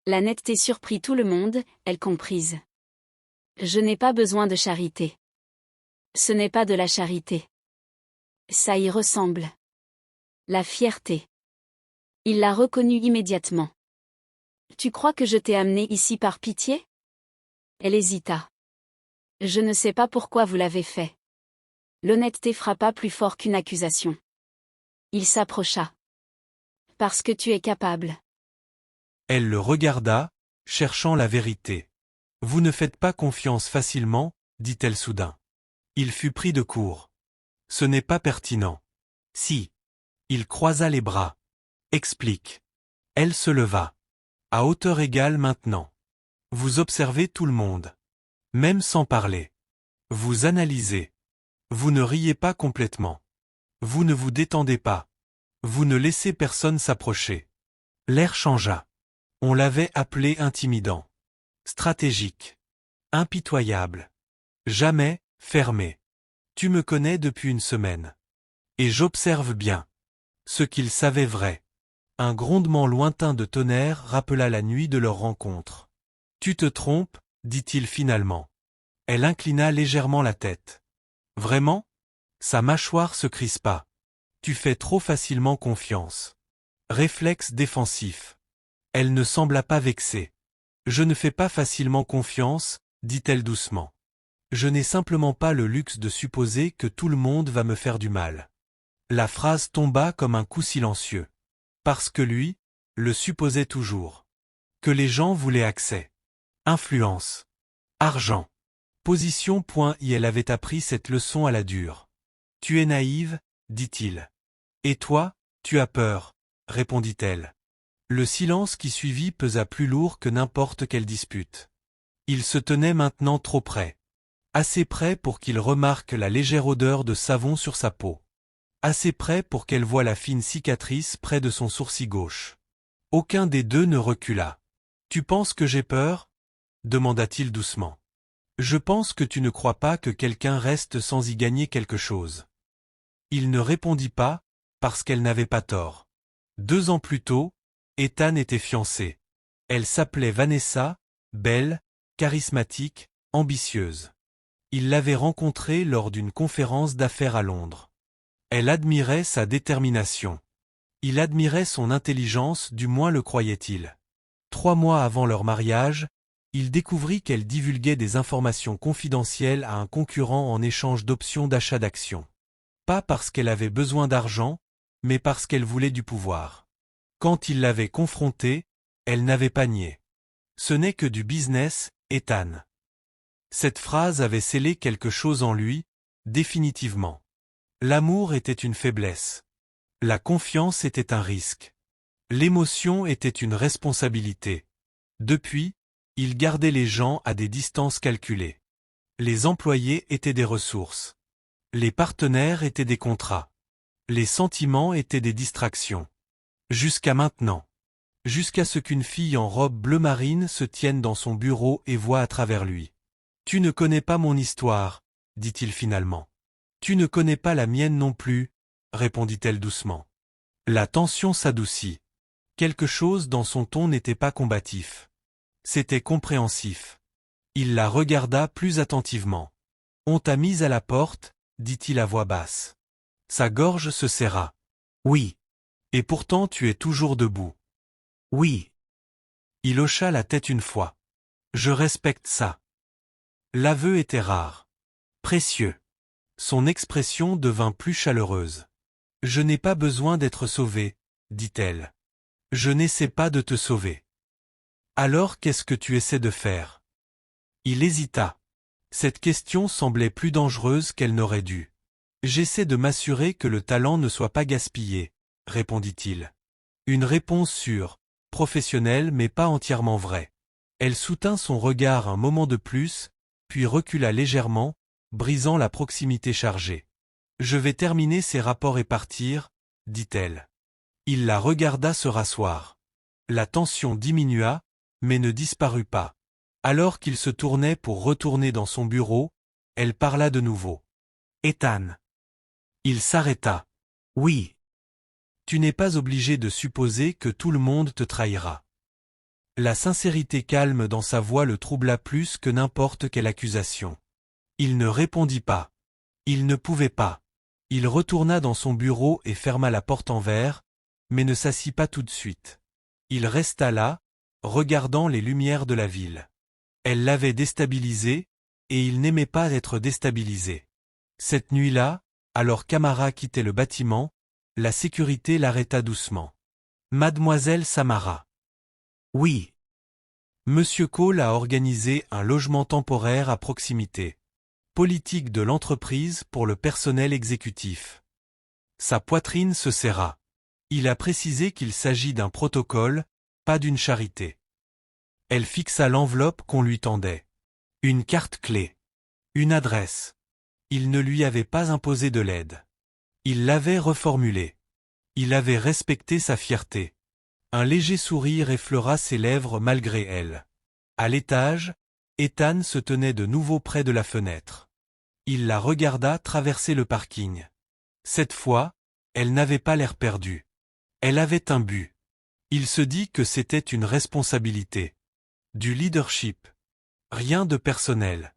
La netteté surprit tout le monde, elle comprise. Je n'ai pas besoin de charité. Ce n'est pas de la charité. Ça y ressemble. La fierté. Il la reconnut immédiatement. Tu crois que je t'ai amené ici par pitié ? Elle hésita. Je ne sais pas pourquoi vous l'avez fait. L'honnêteté frappa plus fort qu'une accusation. Il s'approcha. Parce que tu es capable. Elle le regarda, cherchant la vérité. Vous ne faites pas confiance facilement, dit-elle soudain. Il fut pris de court. Ce n'est pas pertinent. Si. Il croisa les bras. Explique. Elle se leva. À hauteur égale maintenant. Vous observez tout le monde. Même sans parler. Vous analysez. Vous ne riez pas complètement. Vous ne vous détendez pas. Vous ne laissez personne s'approcher. L'air changea. On l'avait appelé intimidant. Stratégique. Impitoyable. Jamais, fermé. Tu me connais depuis une semaine. Et j'observe bien. Ce qu'il savait vrai. Un grondement lointain de tonnerre rappela la nuit de leur rencontre. Tu te trompes, dit-il finalement. Elle inclina légèrement la tête. Vraiment ? Sa mâchoire se crispa. Tu fais trop facilement confiance. Réflexe défensif. Elle ne sembla pas vexée. Je ne fais pas facilement confiance, dit-elle doucement. Je n'ai simplement pas le luxe de supposer que tout le monde va me faire du mal. La phrase tomba comme un coup silencieux. Parce que lui, le supposait toujours. Que les gens voulaient accès. Influence. Argent. Position. Elle avait appris cette leçon à la dure. Tu es naïve, dit-il. Et toi, tu as peur, répondit-elle. Le silence qui suivit pesa plus lourd que n'importe quelle dispute. Il se tenait maintenant trop près. Assez près pour qu'il remarque la légère odeur de savon sur sa peau. Assez près pour qu'elle voie la fine cicatrice près de son sourcil gauche. Aucun des deux ne recula. « Tu penses que j'ai peur ?» demanda-t-il doucement. « Je pense que tu ne crois pas que quelqu'un reste sans y gagner quelque chose. » Il ne répondit pas, parce qu'elle n'avait pas tort. 2 ans plus tôt, Ethan était fiancé. Elle s'appelait Vanessa, belle, charismatique, ambitieuse. Il l'avait rencontrée lors d'une conférence d'affaires à Londres. Elle admirait sa détermination. Il admirait son intelligence, du moins le croyait-il. 3 mois avant leur mariage, il découvrit qu'elle divulguait des informations confidentielles à un concurrent en échange d'options d'achat d'actions. Pas parce qu'elle avait besoin d'argent, mais parce qu'elle voulait du pouvoir. Quand il l'avait confrontée, elle n'avait pas nié. Ce n'est que du business, Ethan. Cette phrase avait scellé quelque chose en lui, définitivement. L'amour était une faiblesse. La confiance était un risque. L'émotion était une responsabilité. Depuis, il gardait les gens à des distances calculées. Les employés étaient des ressources. Les partenaires étaient des contrats. Les sentiments étaient des distractions. Jusqu'à maintenant. Jusqu'à ce qu'une fille en robe bleu marine se tienne dans son bureau et voie à travers lui. « Tu ne connais pas mon histoire, dit-il finalement. « Tu ne connais pas la mienne non plus, répondit-elle doucement. La tension s'adoucit. Quelque chose dans son ton n'était pas combatif. C'était compréhensif. Il la regarda plus attentivement. « On t'a mise à la porte, dit-il à voix basse. Sa gorge se serra. « Oui. Et pourtant tu es toujours debout. » « Oui. » Il hocha la tête une fois. « Je respecte ça. » L'aveu était rare. Précieux. Son expression devint plus chaleureuse. « Je n'ai pas besoin d'être sauvée, dit-elle. Je n'essaie pas de te sauver. Alors qu'est-ce que tu essaies de faire ? Il hésita. Cette question semblait plus dangereuse qu'elle n'aurait dû. J'essaie de m'assurer que le talent ne soit pas gaspillé, répondit-il. Une réponse sûre, professionnelle mais pas entièrement vraie. Elle soutint son regard un moment de plus, puis recula légèrement, brisant la proximité chargée. Je vais terminer ces rapports et partir, dit-elle. Il la regarda se rasseoir. La tension diminua, mais ne disparut pas. Alors qu'il se tournait pour retourner dans son bureau, elle parla de nouveau. Ethan. Il s'arrêta. Oui. Tu n'es pas obligé de supposer que tout le monde te trahira. La sincérité calme dans sa voix le troubla plus que n'importe quelle accusation. Il ne répondit pas. Il ne pouvait pas. Il retourna dans son bureau et ferma la porte en verre, mais ne s'assit pas tout de suite. Il resta là, regardant les lumières de la ville. Elle l'avait déstabilisé, et il n'aimait pas être déstabilisé. Cette nuit-là, alors qu'Amara quittait le bâtiment, la sécurité l'arrêta doucement. Mademoiselle Samara. Oui. Monsieur Cole a organisé un logement temporaire à proximité. Politique de l'entreprise pour le personnel exécutif. Sa poitrine se serra. Il a précisé qu'il s'agit d'un protocole, pas d'une charité. Elle fixa l'enveloppe qu'on lui tendait. Une carte clé. Une adresse. Il ne lui avait pas imposé de l'aide. Il l'avait reformulée. Il avait respecté sa fierté. Un léger sourire effleura ses lèvres malgré elle. À l'étage, Ethan se tenait de nouveau près de la fenêtre. Il la regarda traverser le parking. Cette fois, elle n'avait pas l'air perdue. Elle avait un but. Il se dit que c'était une responsabilité. Du leadership. Rien de personnel.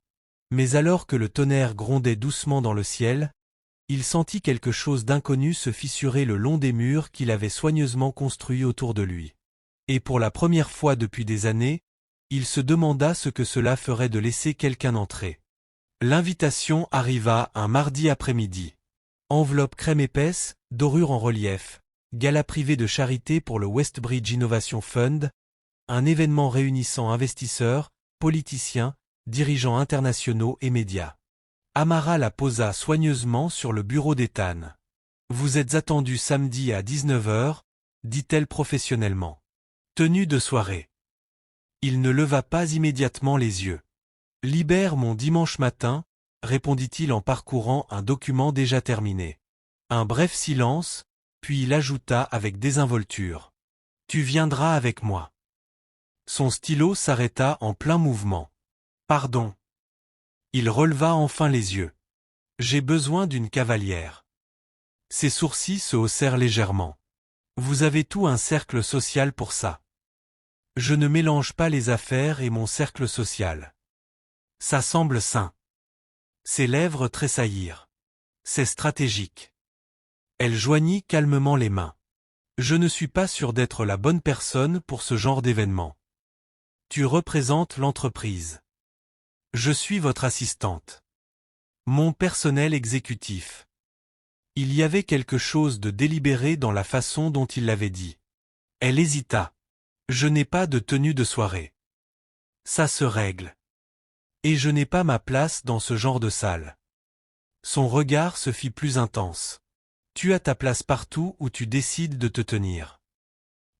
Mais alors que le tonnerre grondait doucement dans le ciel, il sentit quelque chose d'inconnu se fissurer le long des murs qu'il avait soigneusement construits autour de lui. Et pour la première fois depuis des années, il se demanda ce que cela ferait de laisser quelqu'un entrer. L'invitation arriva un mardi après-midi. Enveloppe crème épaisse, dorure en relief, gala privé de charité pour le Westbridge Innovation Fund, un événement réunissant investisseurs, politiciens, dirigeants internationaux et médias. Amara la posa soigneusement sur le bureau d'Ethan. « Vous êtes attendu samedi à 19h, dit-elle professionnellement. Tenue de soirée. » Il ne leva pas immédiatement les yeux. « Libère mon dimanche matin, répondit-il en parcourant un document déjà terminé. Un bref silence, puis il ajouta avec désinvolture. « Tu viendras avec moi. » Son stylo s'arrêta en plein mouvement. « Pardon. » Il releva enfin les yeux. « J'ai besoin d'une cavalière. » Ses sourcils se haussèrent légèrement. « Vous avez tout un cercle social pour ça. » Je ne mélange pas les affaires et mon cercle social. Ça semble sain. Ses lèvres tressaillirent. C'est stratégique. Elle joignit calmement les mains. Je ne suis pas sûr d'être la bonne personne pour ce genre d'événement. Tu représentes l'entreprise. Je suis votre assistante. Mon personnel exécutif. Il y avait quelque chose de délibéré dans la façon dont il l'avait dit. Elle hésita. Je n'ai pas de tenue de soirée. Ça se règle. Et je n'ai pas ma place dans ce genre de salle. Son regard se fit plus intense. Tu as ta place partout où tu décides de te tenir.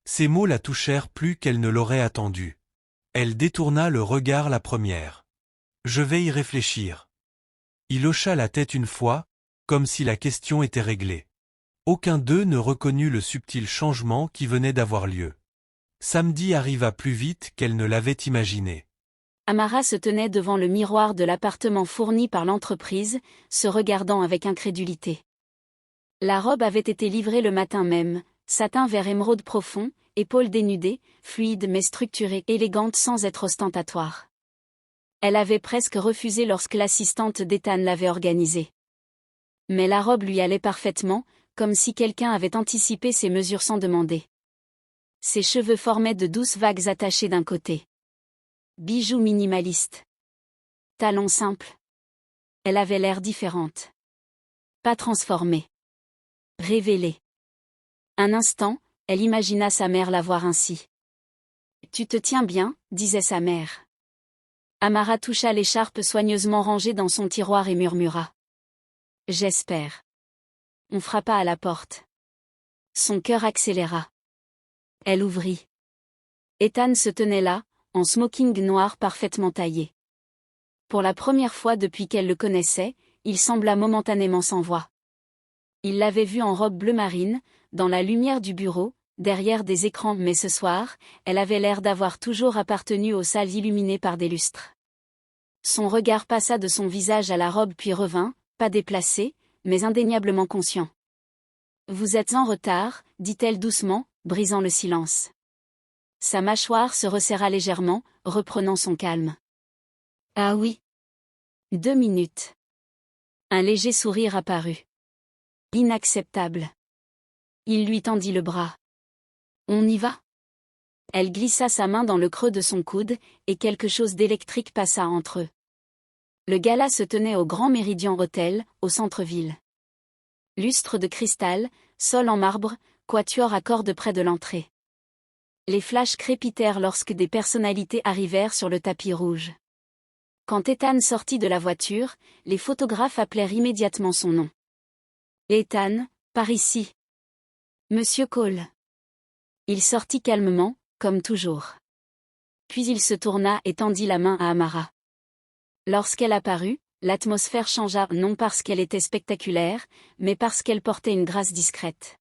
Ces mots la touchèrent plus qu'elle ne l'aurait attendu. Elle détourna le regard la première. Je vais y réfléchir. Il hocha la tête une fois, comme si la question était réglée. Aucun d'eux ne reconnut le subtil changement qui venait d'avoir lieu. Samedi arriva plus vite qu'elle ne l'avait imaginé. Amara se tenait devant le miroir de l'appartement fourni par l'entreprise, se regardant avec incrédulité. La robe avait été livrée le matin même, satin vert émeraude profond, épaules dénudées, fluide mais structurée, élégante sans être ostentatoire. Elle avait presque refusé lorsque l'assistante d'Ethan l'avait organisée. Mais la robe lui allait parfaitement, comme si quelqu'un avait anticipé ses mesures sans demander. Ses cheveux formaient de douces vagues attachées d'un côté. Bijoux minimalistes. Talons simples. Elle avait l'air différente. Pas transformée. Révélée. Un instant, elle imagina sa mère la voir ainsi. « Tu te tiens bien » disait sa mère. Amara toucha l'écharpe soigneusement rangée dans son tiroir et murmura. « J'espère. » On frappa à la porte. Son cœur accéléra. Elle ouvrit. Ethan se tenait là, en smoking noir parfaitement taillé. Pour la première fois depuis qu'elle le connaissait, il sembla momentanément sans voix. Il l'avait vue en robe bleu marine, dans la lumière du bureau, derrière des écrans, mais ce soir, elle avait l'air d'avoir toujours appartenu aux salles illuminées par des lustres. Son regard passa de son visage à la robe puis revint, pas déplacé, mais indéniablement conscient. « Vous êtes en retard » dit-elle doucement, brisant le silence. Sa mâchoire se resserra légèrement, reprenant son calme. « Ah oui. 2 minutes. » Un léger sourire apparut. Inacceptable. Il lui tendit le bras. « On y va ?» Elle glissa sa main dans le creux de son coude, et quelque chose d'électrique passa entre eux. Le gala se tenait au Grand Méridien Hotel, au centre-ville. Lustre de cristal, sol en marbre, quatuor à cordes près de l'entrée. Les flashs crépitèrent lorsque des personnalités arrivèrent sur le tapis rouge. Quand Ethan sortit de la voiture, les photographes appelèrent immédiatement son nom. « Ethan, par ici. »« Monsieur Cole. » Il sortit calmement, comme toujours. Puis il se tourna et tendit la main à Amara. Lorsqu'elle apparut, l'atmosphère changea non parce qu'elle était spectaculaire, mais parce qu'elle portait une grâce discrète.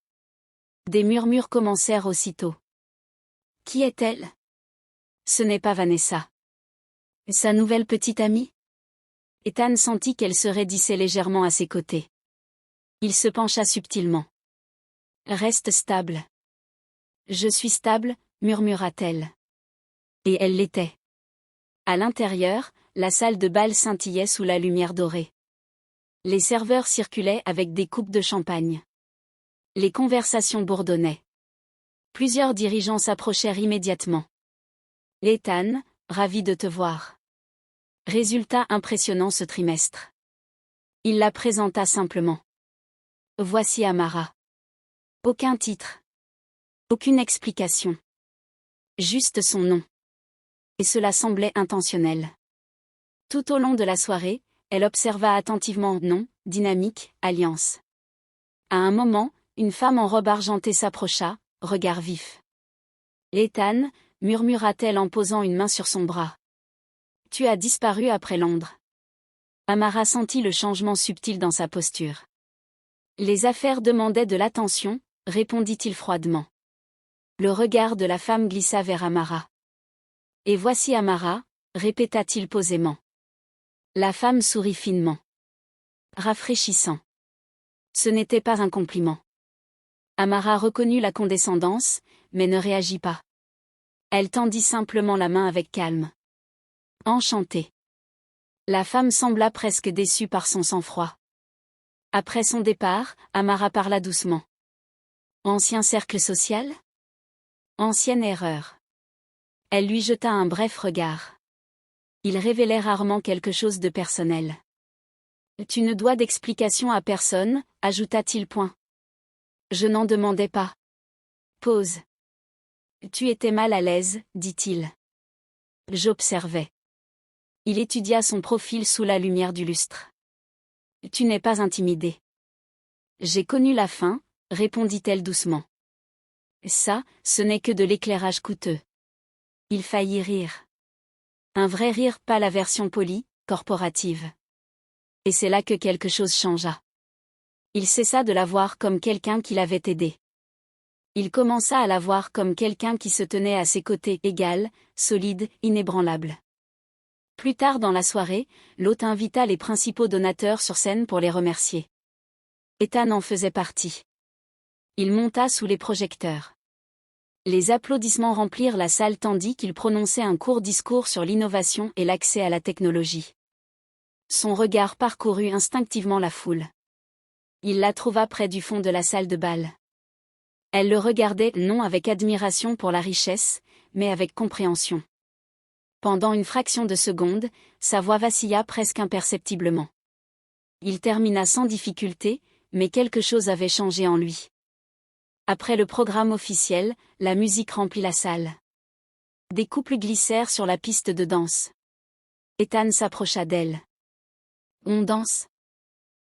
Des murmures commencèrent aussitôt. Qui est-elle ? Ce n'est pas Vanessa. Sa nouvelle petite amie ? Ethan sentit qu'elle se raidissait légèrement à ses côtés. Il se pencha subtilement. Reste stable. Je suis stable, murmura-t-elle. Et elle l'était. À l'intérieur, la salle de bal scintillait sous la lumière dorée. Les serveurs circulaient avec des coupes de champagne. Les conversations bourdonnaient. Plusieurs dirigeants s'approchèrent immédiatement. Ethan, ravi de te voir. Résultat impressionnant ce trimestre. Il la présenta simplement. Voici Amara. Aucun titre. Aucune explication. Juste son nom. Et cela semblait intentionnel. Tout au long de la soirée, elle observa attentivement nom, dynamique, alliance. À un moment, une femme en robe argentée s'approcha, regard vif. Ethan, murmura-t-elle en posant une main sur son bras. Tu as disparu après Londres. Amara sentit le changement subtil dans sa posture. Les affaires demandaient de l'attention, répondit-il froidement. Le regard de la femme glissa vers Amara. Et voici Amara, répéta-t-il posément. La femme sourit finement. Rafraîchissant. Ce n'était pas un compliment. Amara reconnut la condescendance, mais ne réagit pas. Elle tendit simplement la main avec calme. Enchantée. La femme sembla presque déçue par son sang-froid. Après son départ, Amara parla doucement. Ancien cercle social ? Ancienne erreur. Elle lui jeta un bref regard. Il révélait rarement quelque chose de personnel. Tu ne dois d'explication à personne, ajouta-t-il point. Je n'en demandais pas. Pause. Tu étais mal à l'aise, dit-il. J'observais. Il étudia son profil sous la lumière du lustre. Tu n'es pas intimidé. J'ai connu la fin, répondit-elle doucement. Ça, ce n'est que de l'éclairage coûteux. Il faillit rire. Un vrai rire, pas la version polie, corporative. Et c'est là que quelque chose changea. Il cessa de la voir comme quelqu'un qui l'avait aidé. Il commença à la voir comme quelqu'un qui se tenait à ses côtés, égal, solide, inébranlable. Plus tard dans la soirée, l'hôte invita les principaux donateurs sur scène pour les remercier. Ethan en faisait partie. Il monta sous les projecteurs. Les applaudissements remplirent la salle tandis qu'il prononçait un court discours sur l'innovation et l'accès à la technologie. Son regard parcourut instinctivement la foule. Il la trouva près du fond de la salle de bal. Elle le regardait non avec admiration pour la richesse, mais avec compréhension. Pendant une fraction de seconde, sa voix vacilla presque imperceptiblement. Il termina sans difficulté, mais quelque chose avait changé en lui. Après le programme officiel, la musique remplit la salle. Des couples glissèrent sur la piste de danse. Ethan s'approcha d'elle. On danse?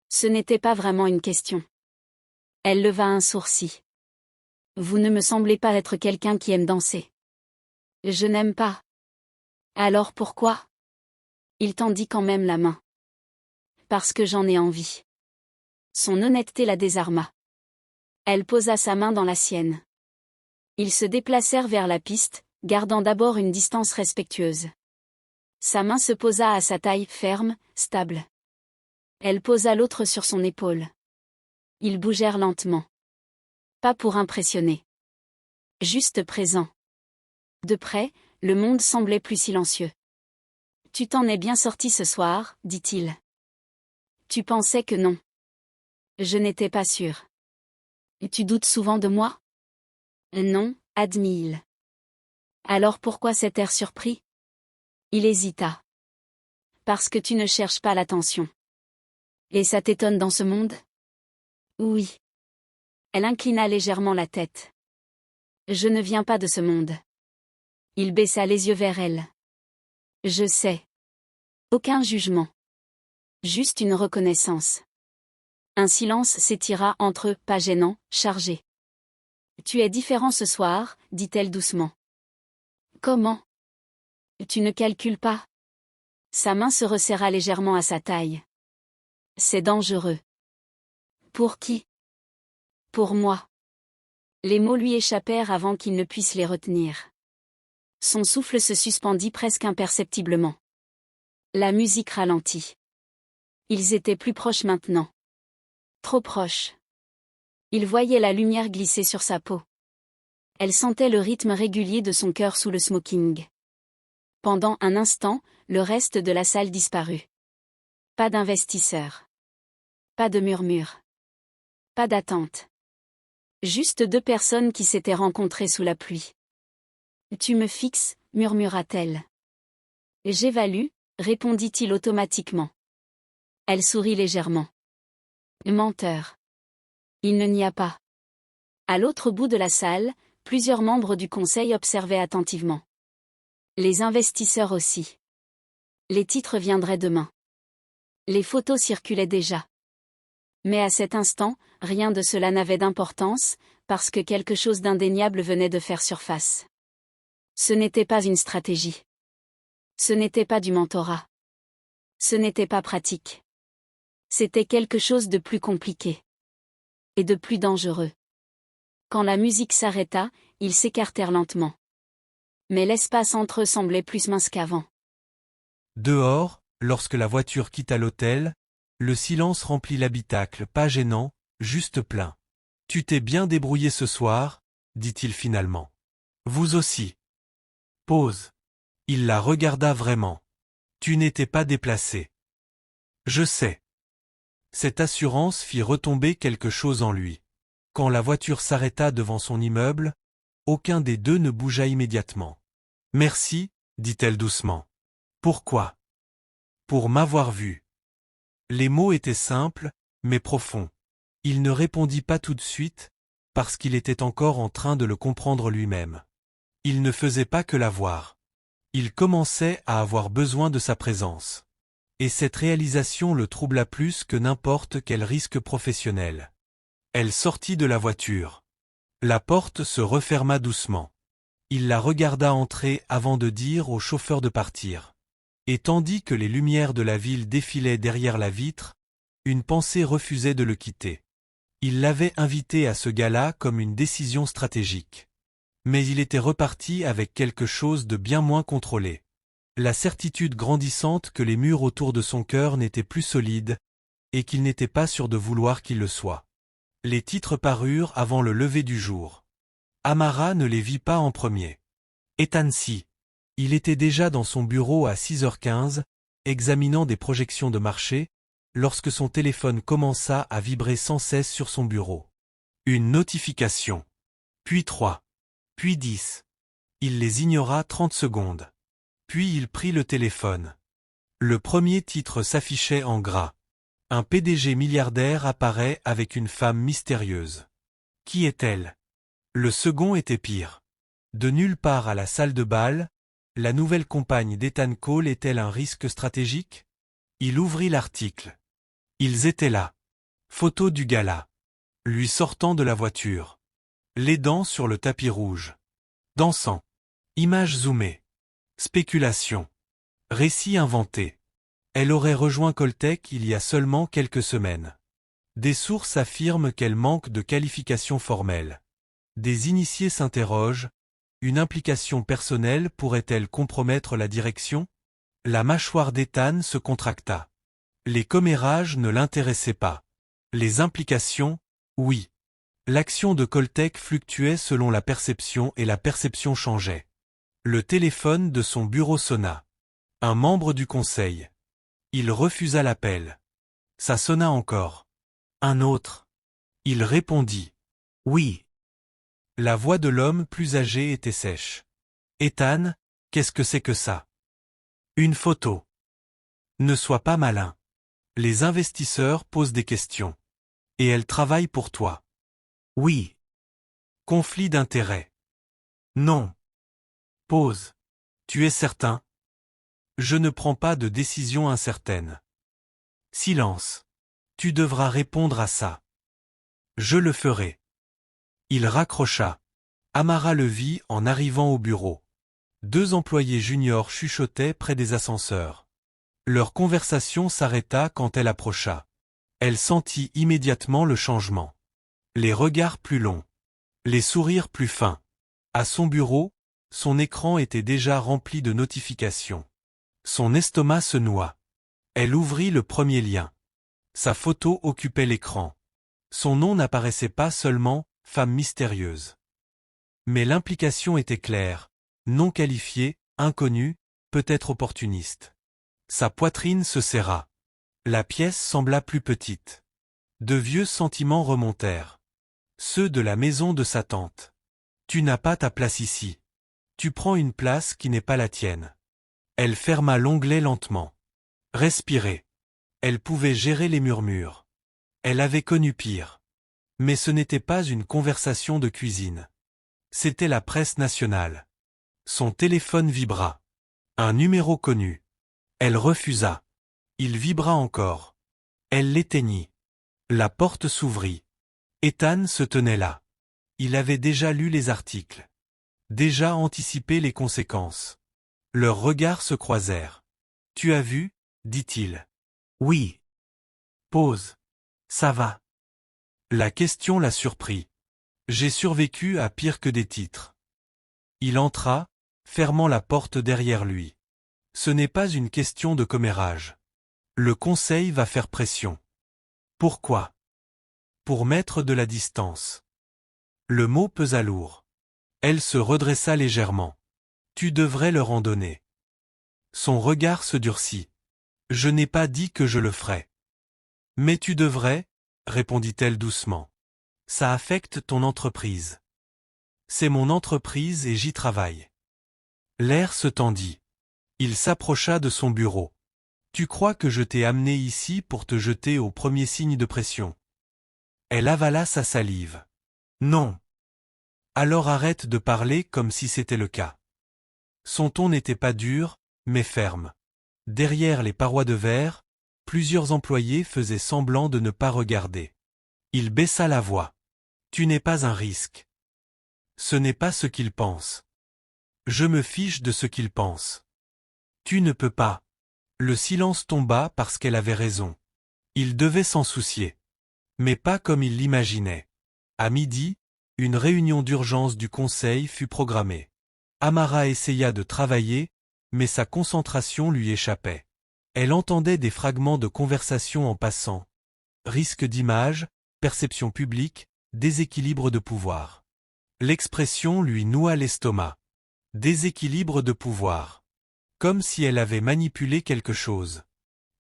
Ce n'était pas vraiment une question. Elle leva un sourcil. Vous ne me semblez pas être quelqu'un qui aime danser. Je n'aime pas. Alors pourquoi? Il tendit quand même la main. Parce que j'en ai envie. Son honnêteté la désarma. Elle posa sa main dans la sienne. Ils se déplacèrent vers la piste, gardant d'abord une distance respectueuse. Sa main se posa à sa taille, ferme, stable. Elle posa l'autre sur son épaule. Ils bougèrent lentement. Pas pour impressionner. Juste présent. De près, le monde semblait plus silencieux. Tu t'en es bien sorti ce soir, dit-il. Tu pensais que non. Je n'étais pas sûre. Tu doutes souvent de moi? Non, admit-il. Alors pourquoi cet air surpris? Il hésita. Parce que tu ne cherches pas l'attention. Et ça t'étonne dans ce monde? Oui. Elle inclina légèrement la tête. Je ne viens pas de ce monde. Il baissa les yeux vers elle. Je sais. Aucun jugement. Juste une reconnaissance. Un silence s'étira entre eux, pas gênant, chargé. Tu es différent ce soir, dit-elle doucement. Comment? Tu ne calcules pas? Sa main se resserra légèrement à sa taille. C'est dangereux. Pour qui? Pour moi. Les mots lui échappèrent avant qu'il ne puisse les retenir. Son souffle se suspendit presque imperceptiblement. La musique ralentit. Ils étaient plus proches maintenant. Trop proches. Il voyait la lumière glisser sur sa peau. Elle sentait le rythme régulier de son cœur sous le smoking. Pendant un instant, le reste de la salle disparut. Pas d'investisseurs. Pas de murmures. Pas d'attente. Juste deux personnes qui s'étaient rencontrées sous la pluie. Tu me fixes, murmura-t-elle. J'évalue, répondit-il automatiquement. Elle sourit légèrement. Menteur. Il ne n'y a pas. À l'autre bout de la salle, plusieurs membres du conseil observaient attentivement. Les investisseurs aussi. Les titres viendraient demain. Les photos circulaient déjà. Mais à cet instant, rien de cela n'avait d'importance, parce que quelque chose d'indéniable venait de faire surface. Ce n'était pas une stratégie. Ce n'était pas du mentorat. Ce n'était pas pratique. C'était quelque chose de plus compliqué. Et de plus dangereux. Quand la musique s'arrêta, ils s'écartèrent lentement. Mais l'espace entre eux semblait plus mince qu'avant. Dehors, lorsque la voiture quitta l'hôtel, le silence remplit l'habitacle, pas gênant, juste plein. Tu t'es bien débrouillé ce soir, dit-il finalement. Vous aussi. Pause. Il la regarda vraiment. Tu n'étais pas déplacé. Je sais. Cette assurance fit retomber quelque chose en lui. Quand la voiture s'arrêta devant son immeuble, aucun des deux ne bougea immédiatement. Merci, dit-elle doucement. Pourquoi? Pour m'avoir vu. Les mots étaient simples, mais profonds. Il ne répondit pas tout de suite, parce qu'il était encore en train de le comprendre lui-même. Il ne faisait pas que la voir. Il commençait à avoir besoin de sa présence. Et cette réalisation le troubla plus que n'importe quel risque professionnel. Elle sortit de la voiture. La porte se referma doucement. Il la regarda entrer avant de dire au chauffeur de partir. Et tandis que les lumières de la ville défilaient derrière la vitre, une pensée refusait de le quitter. Il l'avait invité à ce gala comme une décision stratégique. Mais il était reparti avec quelque chose de bien moins contrôlé. La certitude grandissante que les murs autour de son cœur n'étaient plus solides, et qu'il n'était pas sûr de vouloir qu'ils le soient. Les titres parurent avant le lever du jour. Amara ne les vit pas en premier. Ethan si. Il était déjà dans son bureau à 6h15, examinant des projections de marché, lorsque son téléphone commença à vibrer sans cesse sur son bureau. Une notification. Puis 3. Puis 10. Il les ignora 30 secondes. Puis il prit le téléphone. Le premier titre s'affichait en gras. Un PDG milliardaire apparaît avec une femme mystérieuse. Qui est-elle? Le second était pire. De nulle part à la salle de bal, la nouvelle compagne d'Ethan Cole est-elle un risque stratégique? Il ouvrit l'article. Ils étaient là. Photo du gala. Lui sortant de la voiture. Les dents sur le tapis rouge. Dansant. Image zoomée. Spéculation. Récit inventé. Elle aurait rejoint Coltech il y a seulement quelques semaines. Des sources affirment qu'elle manque de qualifications formelles. Des initiés s'interrogent. Une implication personnelle pourrait-elle compromettre la direction? La mâchoire d'Ethan se contracta. Les commérages ne l'intéressaient pas. Les implications, oui. L'action de Coltech fluctuait selon la perception et la perception changeait. Le téléphone de son bureau sonna. Un membre du conseil. Il refusa l'appel. Ça sonna encore. Un autre. Il répondit. Oui. La voix de l'homme plus âgé était sèche. Ethan, qu'est-ce que c'est que ça? Une photo. Ne sois pas malin. Les investisseurs posent des questions. Et elle travaille pour toi. Oui. Conflit d'intérêts. Non. Pause. Tu es certain? Je ne prends pas de décision incertaine. Silence. Tu devras répondre à ça. Je le ferai. Il raccrocha. Amara le vit en arrivant au bureau. 2 employés juniors chuchotaient près des ascenseurs. Leur conversation s'arrêta quand elle approcha. Elle sentit immédiatement le changement. Les regards plus longs. Les sourires plus fins. À son bureau, son écran était déjà rempli de notifications. Son estomac se noua. Elle ouvrit le premier lien. Sa photo occupait l'écran. Son nom n'apparaissait pas seulement « femme mystérieuse ». Mais l'implication était claire, non qualifiée, inconnue, peut-être opportuniste. Sa poitrine se serra. La pièce sembla plus petite. De vieux sentiments remontèrent. Ceux de la maison de sa tante. Tu n'as pas ta place ici. Tu prends une place qui n'est pas la tienne. Elle ferma l'onglet lentement. Respirer. Elle pouvait gérer les murmures. Elle avait connu pire. Mais ce n'était pas une conversation de cuisine. C'était la presse nationale. Son téléphone vibra. Un numéro connu. Elle refusa. Il vibra encore. Elle l'éteignit. La porte s'ouvrit. Ethan se tenait là. Il avait déjà lu les articles. Déjà anticipé les conséquences. Leurs regards se croisèrent. Tu as vu? Dit-il. Oui. Pause. Ça va. La question la surprit. J'ai survécu à pire que des titres. Il entra, fermant la porte derrière lui. Ce n'est pas une question de commérage. Le conseil va faire pression. Pourquoi? Pour mettre de la distance. Le mot pesa lourd. Elle se redressa légèrement. Tu devrais leur en donner. Son regard se durcit. Je n'ai pas dit que je le ferais. Mais tu devrais, répondit-elle doucement. Ça affecte ton entreprise. C'est mon entreprise et j'y travaille. L'air se tendit. Il s'approcha de son bureau. Tu crois que je t'ai amené ici pour te jeter au premier signe de pression? Elle avala sa salive. Non. Alors arrête de parler comme si c'était le cas. Son ton n'était pas dur, mais ferme. Derrière les parois de verre, plusieurs employés faisaient semblant de ne pas regarder. Il baissa la voix. Tu n'es pas un risque. Ce n'est pas ce qu'ils pensent. Je me fiche de ce qu'ils pensent. Tu ne peux pas. Le silence tomba parce qu'elle avait raison. Il devait s'en soucier. Mais pas comme il l'imaginait. À midi, une réunion d'urgence du conseil fut programmée. Amara essaya de travailler, mais sa concentration lui échappait. Elle entendait des fragments de conversation en passant. Risque d'image, perception publique, déséquilibre de pouvoir. L'expression lui noua l'estomac. Déséquilibre de pouvoir. Comme si elle avait manipulé quelque chose.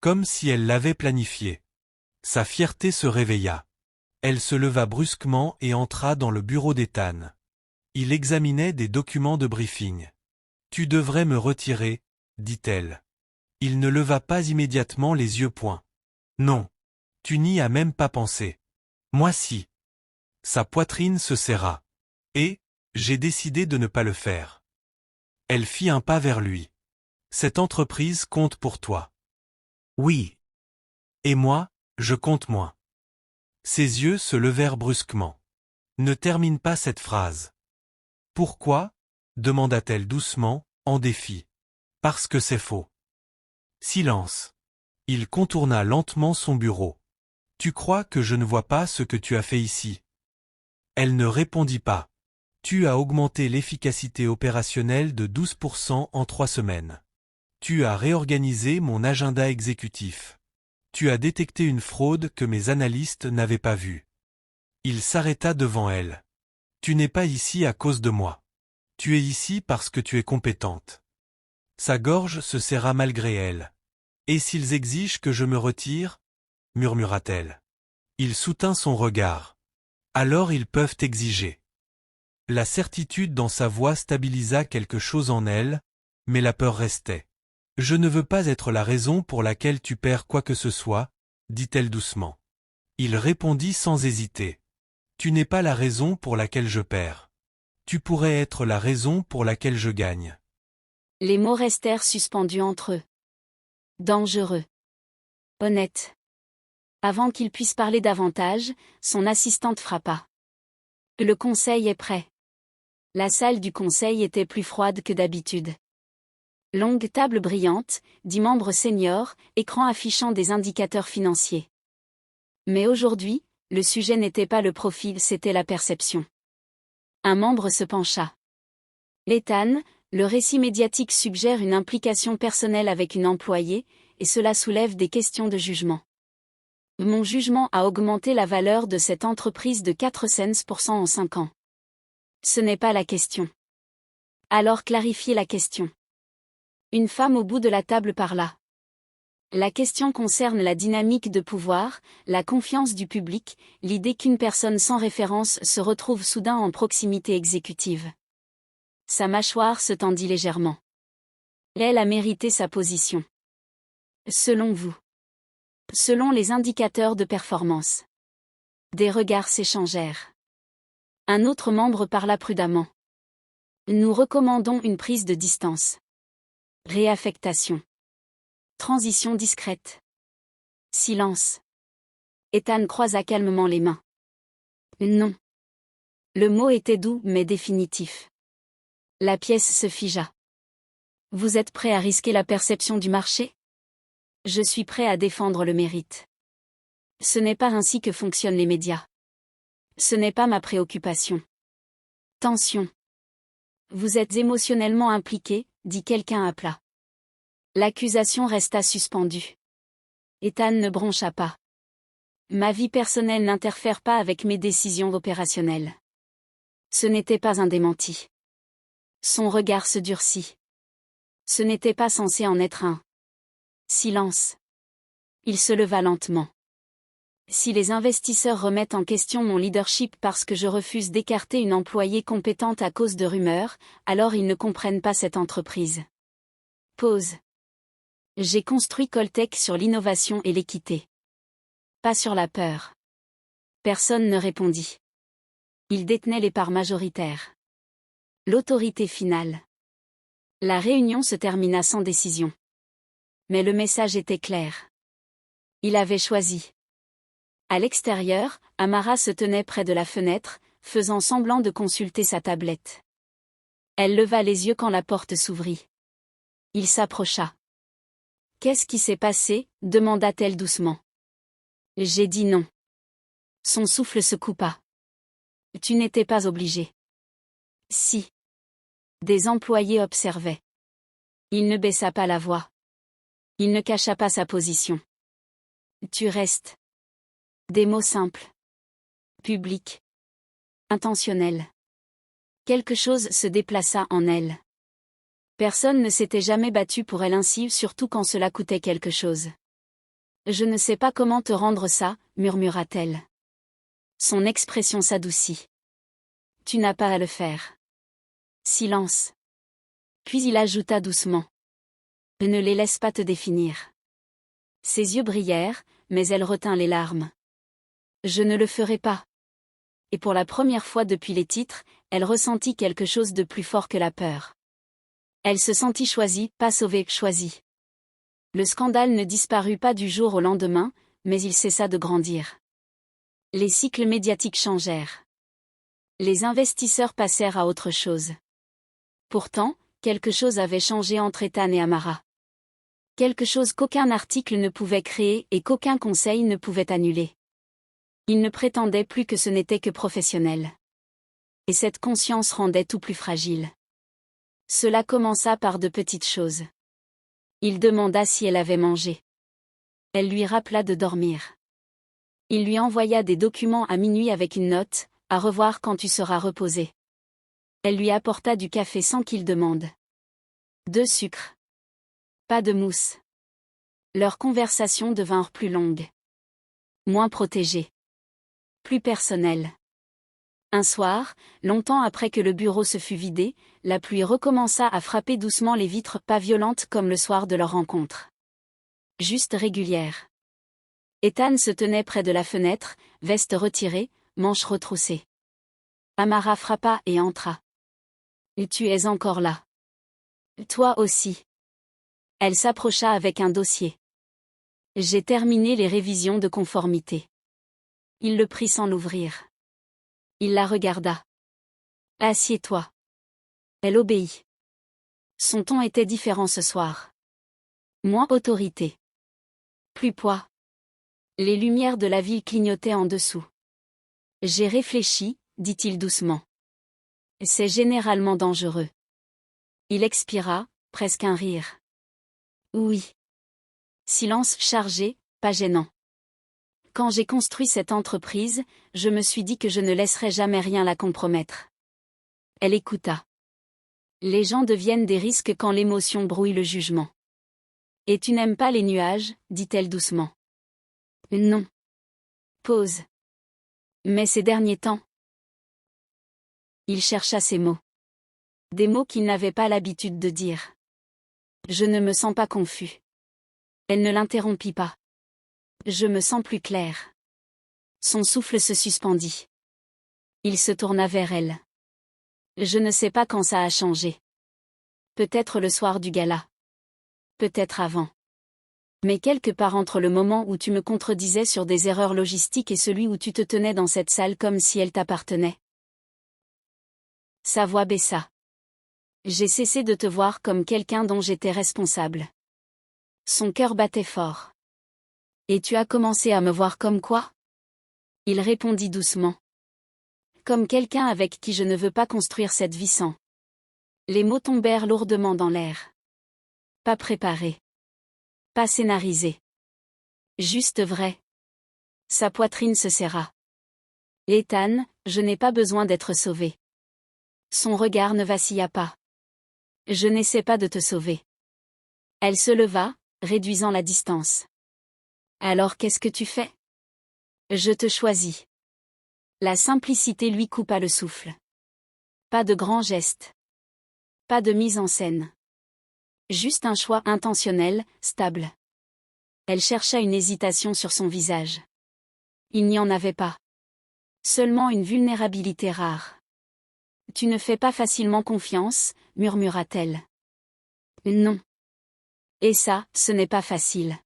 Comme si elle l'avait planifié. Sa fierté se réveilla. Elle se leva brusquement et entra dans le bureau d'Ethan. Il examinait des documents de briefing. « Tu devrais me retirer, dit-elle. Il ne leva pas immédiatement les yeux point. « Non. Tu n'y as même pas pensé. Moi si. » Sa poitrine se serra. « Et, j'ai décidé de ne pas le faire. » Elle fit un pas vers lui. « Cette entreprise compte pour toi. » « Oui. Et moi, je compte moins. » Ses yeux se levèrent brusquement. « Ne termine pas cette phrase. »« Pourquoi ?» demanda-t-elle doucement, en défi. « Parce que c'est faux. » Silence. Il contourna lentement son bureau. « Tu crois que je ne vois pas ce que tu as fait ici ?» Elle ne répondit pas. « Tu as augmenté l'efficacité opérationnelle de 12% en 3 semaines. Tu as réorganisé mon agenda exécutif. Tu as détecté une fraude que mes analystes n'avaient pas vue. » Il s'arrêta devant elle. « Tu n'es pas ici à cause de moi. Tu es ici parce que tu es compétente. » Sa gorge se serra malgré elle. « Et s'ils exigent que je me retire ?» murmura-t-elle. Il soutint son regard. « Alors ils peuvent exiger. » La certitude dans sa voix stabilisa quelque chose en elle, mais la peur restait. « Je ne veux pas être la raison pour laquelle tu perds quoi que ce soit, » dit-elle doucement. Il répondit sans hésiter. « Tu n'es pas la raison pour laquelle je perds. Tu pourrais être la raison pour laquelle je gagne. » Les mots restèrent suspendus entre eux. Dangereux. Honnête. Avant qu'il puisse parler davantage, son assistante frappa. Le conseil est prêt. La salle du conseil était plus froide que d'habitude. Longue table brillante, 10 membres seniors, écran affichant des indicateurs financiers. Mais aujourd'hui, le sujet n'était pas le profil, c'était la perception. Un membre se pencha. Ethan, le récit médiatique suggère une implication personnelle avec une employée, et cela soulève des questions de jugement. Mon jugement a augmenté la valeur de cette entreprise de 4 cents% en 5 ans. Ce n'est pas la question. Alors clarifiez la question. Une femme au bout de la table parla. La question concerne la dynamique de pouvoir, la confiance du public, l'idée qu'une personne sans référence se retrouve soudain en proximité exécutive. Sa mâchoire se tendit légèrement. Elle a mérité sa position. Selon vous. Selon les indicateurs de performance. Des regards s'échangèrent. Un autre membre parla prudemment. Nous recommandons une prise de distance. Réaffectation. Transition discrète. Silence. Ethan croisa calmement les mains. Non. Le mot était doux mais définitif. La pièce se figea. Vous êtes prêt à risquer la perception du marché ? Je suis prêt à défendre le mérite. Ce n'est pas ainsi que fonctionnent les médias. Ce n'est pas ma préoccupation. Tension. Vous êtes émotionnellement impliqué, dit quelqu'un à plat. L'accusation resta suspendue. Ethan ne broncha pas. Ma vie personnelle n'interfère pas avec mes décisions opérationnelles. Ce n'était pas un démenti. Son regard se durcit. Ce n'était pas censé en être un. Silence. Il se leva lentement. Si les investisseurs remettent en question mon leadership parce que je refuse d'écarter une employée compétente à cause de rumeurs, alors ils ne comprennent pas cette entreprise. Pause. J'ai construit Coltech sur l'innovation et l'équité. Pas sur la peur. Personne ne répondit. Il détenait les parts majoritaires. L'autorité finale. La réunion se termina sans décision. Mais le message était clair. Il avait choisi. À l'extérieur, Amara se tenait près de la fenêtre, faisant semblant de consulter sa tablette. Elle leva les yeux quand la porte s'ouvrit. Il s'approcha. « Qu'est-ce qui s'est passé ?» demanda-t-elle doucement. « J'ai dit non. » Son souffle se coupa. « Tu n'étais pas obligé. »« Si. » Des employés observaient. Il ne baissa pas la voix. Il ne cacha pas sa position. « Tu restes. » Des mots simples. Publics. Intentionnels. Quelque chose se déplaça en elle. Personne ne s'était jamais battu pour elle ainsi, surtout quand cela coûtait quelque chose. « Je ne sais pas comment te rendre ça, » murmura-t-elle. Son expression s'adoucit. « Tu n'as pas à le faire. » Silence. Puis il ajouta doucement. « Ne les laisse pas te définir. » Ses yeux brillèrent, mais elle retint les larmes. « Je ne le ferai pas. » Et pour la première fois depuis les titres, elle ressentit quelque chose de plus fort que la peur. Elle se sentit choisie, pas sauvée, choisie. Le scandale ne disparut pas du jour au lendemain, mais il cessa de grandir. Les cycles médiatiques changèrent. Les investisseurs passèrent à autre chose. Pourtant, quelque chose avait changé entre Ethan et Amara. Quelque chose qu'aucun article ne pouvait créer et qu'aucun conseil ne pouvait annuler. Il ne prétendait plus que ce n'était que professionnel. Et cette conscience rendait tout plus fragile. Cela commença par de petites choses. Il demanda si elle avait mangé. Elle lui rappela de dormir. Il lui envoya des documents à minuit avec une note, « À revoir quand tu seras reposé ». Elle lui apporta du café sans qu'il demande. 2 sucres. Pas de mousse. Leurs conversations devinrent plus longues. Moins protégées. Plus personnelles. Un soir, longtemps après que le bureau se fût vidé, la pluie recommença à frapper doucement les vitres, pas violentes comme le soir de leur rencontre. Juste régulière. Ethan se tenait près de la fenêtre, veste retirée, manches retroussées. Amara frappa et entra. « Et tu es encore là. »« Toi aussi. » Elle s'approcha avec un dossier. « J'ai terminé les révisions de conformité. » Il le prit sans l'ouvrir. Il la regarda. « Assieds-toi. » Elle obéit. Son ton était différent ce soir. Moins autorité. Plus poids. Les lumières de la ville clignotaient en dessous. « J'ai réfléchi, » dit-il doucement. « C'est généralement dangereux. » Il expira, presque un rire. « Oui. » Silence chargé, pas gênant. Quand j'ai construit cette entreprise, je me suis dit que je ne laisserais jamais rien la compromettre. Elle écouta. Les gens deviennent des risques quand l'émotion brouille le jugement. Et tu n'aimes pas les nuages, dit-elle doucement. Non. Pause. Mais ces derniers temps. Il chercha ses mots. Des mots qu'il n'avait pas l'habitude de dire. Je ne me sens pas confus. Elle ne l'interrompit pas. Je me sens plus clair. Son souffle se suspendit. Il se tourna vers elle. Je ne sais pas quand ça a changé. Peut-être le soir du gala. Peut-être avant. Mais quelque part entre le moment où tu me contredisais sur des erreurs logistiques et celui où tu te tenais dans cette salle comme si elle t'appartenait. Sa voix baissa. J'ai cessé de te voir comme quelqu'un dont j'étais responsable. Son cœur battait fort. Et tu as commencé à me voir comme quoi ? Il répondit doucement. Comme quelqu'un avec qui je ne veux pas construire cette vie sans. Les mots tombèrent lourdement dans l'air. Pas préparé. Pas scénarisé. Juste vrai. Sa poitrine se serra. Ethan, je n'ai pas besoin d'être sauvé. Son regard ne vacilla pas. Je n'essaie pas de te sauver. Elle se leva, réduisant la distance. Alors qu'est-ce que tu fais ? Je te choisis. La simplicité lui coupa le souffle. Pas de grands gestes. Pas de mise en scène. Juste un choix intentionnel, stable. Elle chercha une hésitation sur son visage. Il n'y en avait pas. Seulement une vulnérabilité rare. Tu ne fais pas facilement confiance, murmura-t-elle. Non. Et ça, ce n'est pas facile.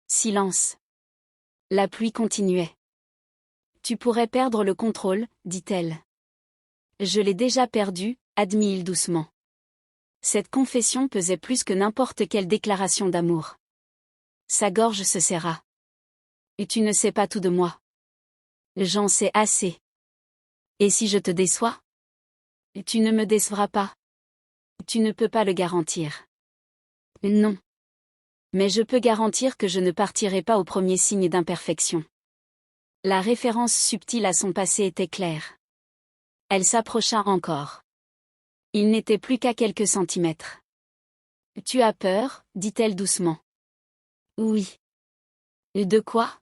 Silence. La pluie continuait. Tu pourrais perdre le contrôle, dit-elle. Je l'ai déjà perdu, admit-il doucement. Cette confession pesait plus que n'importe quelle déclaration d'amour. Sa gorge se serra. Et tu ne sais pas tout de moi. J'en sais assez. Et si je te déçois? Tu ne me décevras pas. Tu ne peux pas le garantir. Non. Mais je peux garantir que je ne partirai pas au premier signe d'imperfection. La référence subtile à son passé était claire. Elle s'approcha encore. Il n'était plus qu'à quelques centimètres. Tu as peur, dit-elle doucement. Oui. De quoi?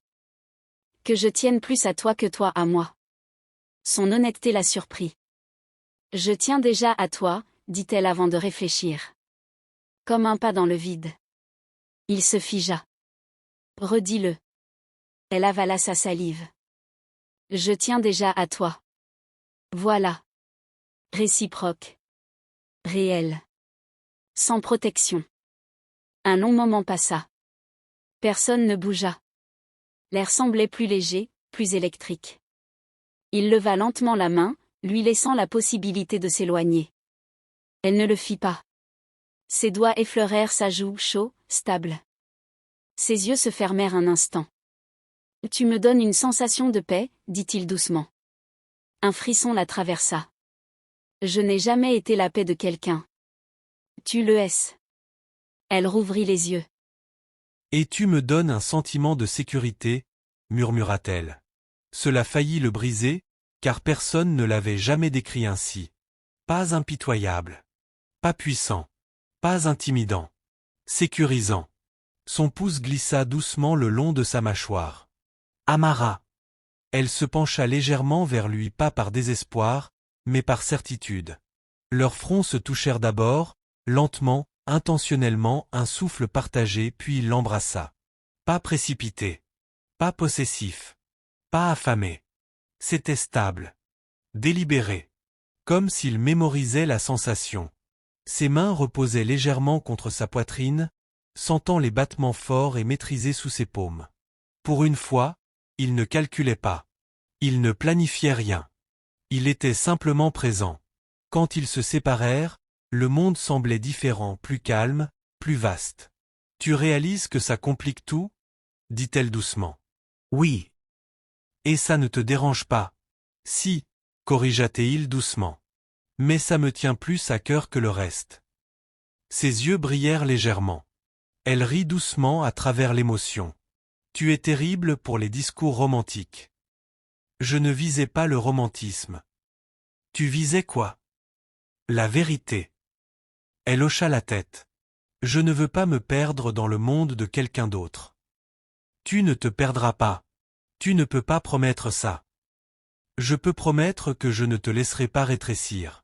Que je tienne plus à toi que toi à moi. Son honnêteté la surprit. Je tiens déjà à toi, dit-elle avant de réfléchir. Comme un pas dans le vide. Il se figea. Redis-le. Elle avala sa salive. Je tiens déjà à toi. Voilà. Réciproque. Réel. Sans protection. Un long moment passa. Personne ne bougea. L'air semblait plus léger, plus électrique. Il leva lentement la main, lui laissant la possibilité de s'éloigner. Elle ne le fit pas. Ses doigts effleurèrent sa joue chaud, stable. Ses yeux se fermèrent un instant. Tu me donnes une sensation de paix, dit-il doucement. Un frisson la traversa. Je n'ai jamais été la paix de quelqu'un. Tu le es. Elle rouvrit les yeux. Et tu me donnes un sentiment de sécurité, murmura-t-elle. Cela faillit le briser, car personne ne l'avait jamais décrit ainsi. Pas impitoyable. Pas puissant. Pas intimidant. Sécurisant. Son pouce glissa doucement le long de sa mâchoire. Amara. Elle se pencha légèrement vers lui, pas par désespoir, mais par certitude. Leurs fronts se touchèrent d'abord, lentement, intentionnellement, un souffle partagé, puis il l'embrassa. Pas précipité. Pas possessif. Pas affamé. C'était stable. Délibéré. Comme s'il mémorisait la sensation. Ses mains reposaient légèrement contre sa poitrine, sentant les battements forts et maîtrisés sous ses paumes. Pour une fois, il ne calculait pas. Il ne planifiait rien. Il était simplement présent. Quand ils se séparèrent, le monde semblait différent, plus calme, plus vaste. « Tu réalises que ça complique tout ?» dit-elle doucement. « Oui. »« Et ça ne te dérange pas ?»« Si, » corrigea-t-il doucement. « Mais ça me tient plus à cœur que le reste. » Ses yeux brillèrent légèrement. Elle rit doucement à travers l'émotion. « Tu es terrible pour les discours romantiques. » Je ne visais pas le romantisme. Tu visais quoi? La vérité. Elle hocha la tête. Je ne veux pas me perdre dans le monde de quelqu'un d'autre. Tu ne te perdras pas. Tu ne peux pas promettre ça. Je peux promettre que je ne te laisserai pas rétrécir.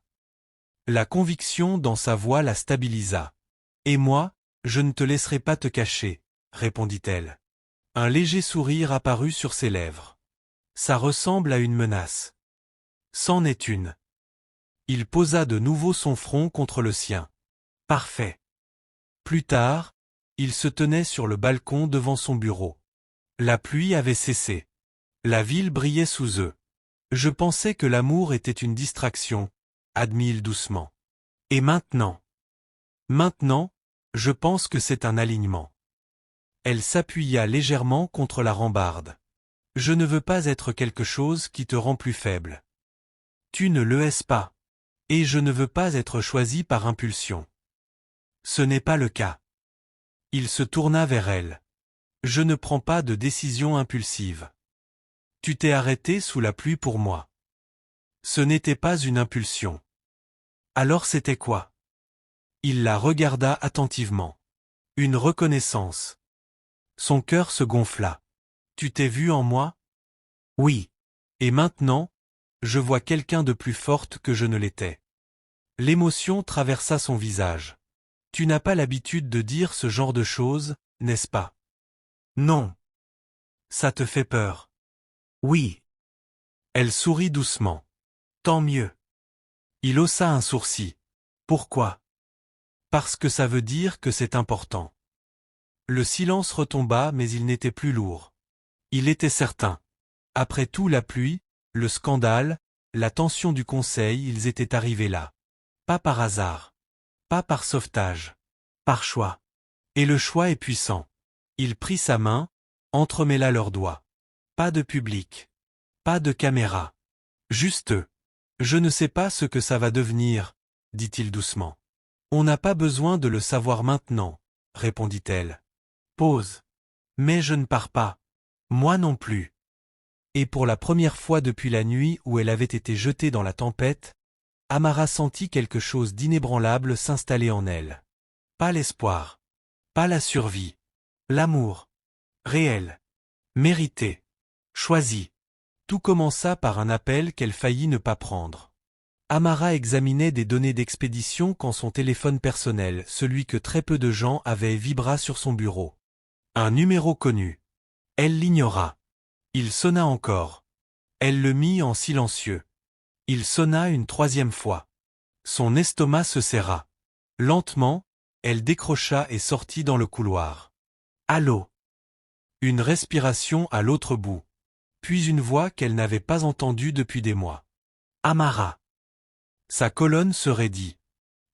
La conviction dans sa voix la stabilisa. Et moi, je ne te laisserai pas te cacher, répondit-elle. Un léger sourire apparut sur ses lèvres. Ça ressemble à une menace. C'en est une. Il posa de nouveau son front contre le sien. Parfait. Plus tard, il se tenait sur le balcon devant son bureau. La pluie avait cessé. La ville brillait sous eux. Je pensais que l'amour était une distraction, admit-il doucement. Et maintenant? Maintenant, je pense que c'est un alignement. Elle s'appuya légèrement contre la rambarde. Je ne veux pas être quelque chose qui te rend plus faible. Tu ne le es pas. Et je ne veux pas être choisi par impulsion. Ce n'est pas le cas. Il se tourna vers elle. Je ne prends pas de décision impulsive. Tu t'es arrêté sous la pluie pour moi. Ce n'était pas une impulsion. Alors c'était quoi? Il la regarda attentivement. Une reconnaissance. Son cœur se gonfla. Tu t'es vu en moi? Oui. Et maintenant, je vois quelqu'un de plus forte que je ne l'étais. L'émotion traversa son visage. Tu n'as pas l'habitude de dire ce genre de choses, n'est-ce pas? Non. Ça te fait peur? Oui. Elle sourit doucement. Tant mieux. Il haussa un sourcil. Pourquoi? Parce que ça veut dire que c'est important. Le silence retomba mais il n'était plus lourd. Il était certain. Après tout la pluie, le scandale, la tension du conseil, ils étaient arrivés là. Pas par hasard. Pas par sauvetage. Par choix. Et le choix est puissant. Il prit sa main, entremêla leurs doigts. Pas de public. Pas de caméra. Juste eux. Je ne sais pas ce que ça va devenir, dit-il doucement. On n'a pas besoin de le savoir maintenant, répondit-elle. Pause. Mais je ne pars pas. Moi non plus. Et pour la première fois depuis la nuit où elle avait été jetée dans la tempête, Amara sentit quelque chose d'inébranlable s'installer en elle. Pas l'espoir. Pas la survie. L'amour. Réel. Mérité. Choisi. Tout commença par un appel qu'elle faillit ne pas prendre. Amara examinait des données d'expédition quand son téléphone personnel, celui que très peu de gens avaient, vibra sur son bureau. Un numéro connu. Elle l'ignora. Il sonna encore. Elle le mit en silencieux. Il sonna une troisième fois. Son estomac se serra. Lentement, elle décrocha et sortit dans le couloir. Allô? Une respiration à l'autre bout. Puis une voix qu'elle n'avait pas entendue depuis des mois. Amara. Sa colonne se raidit.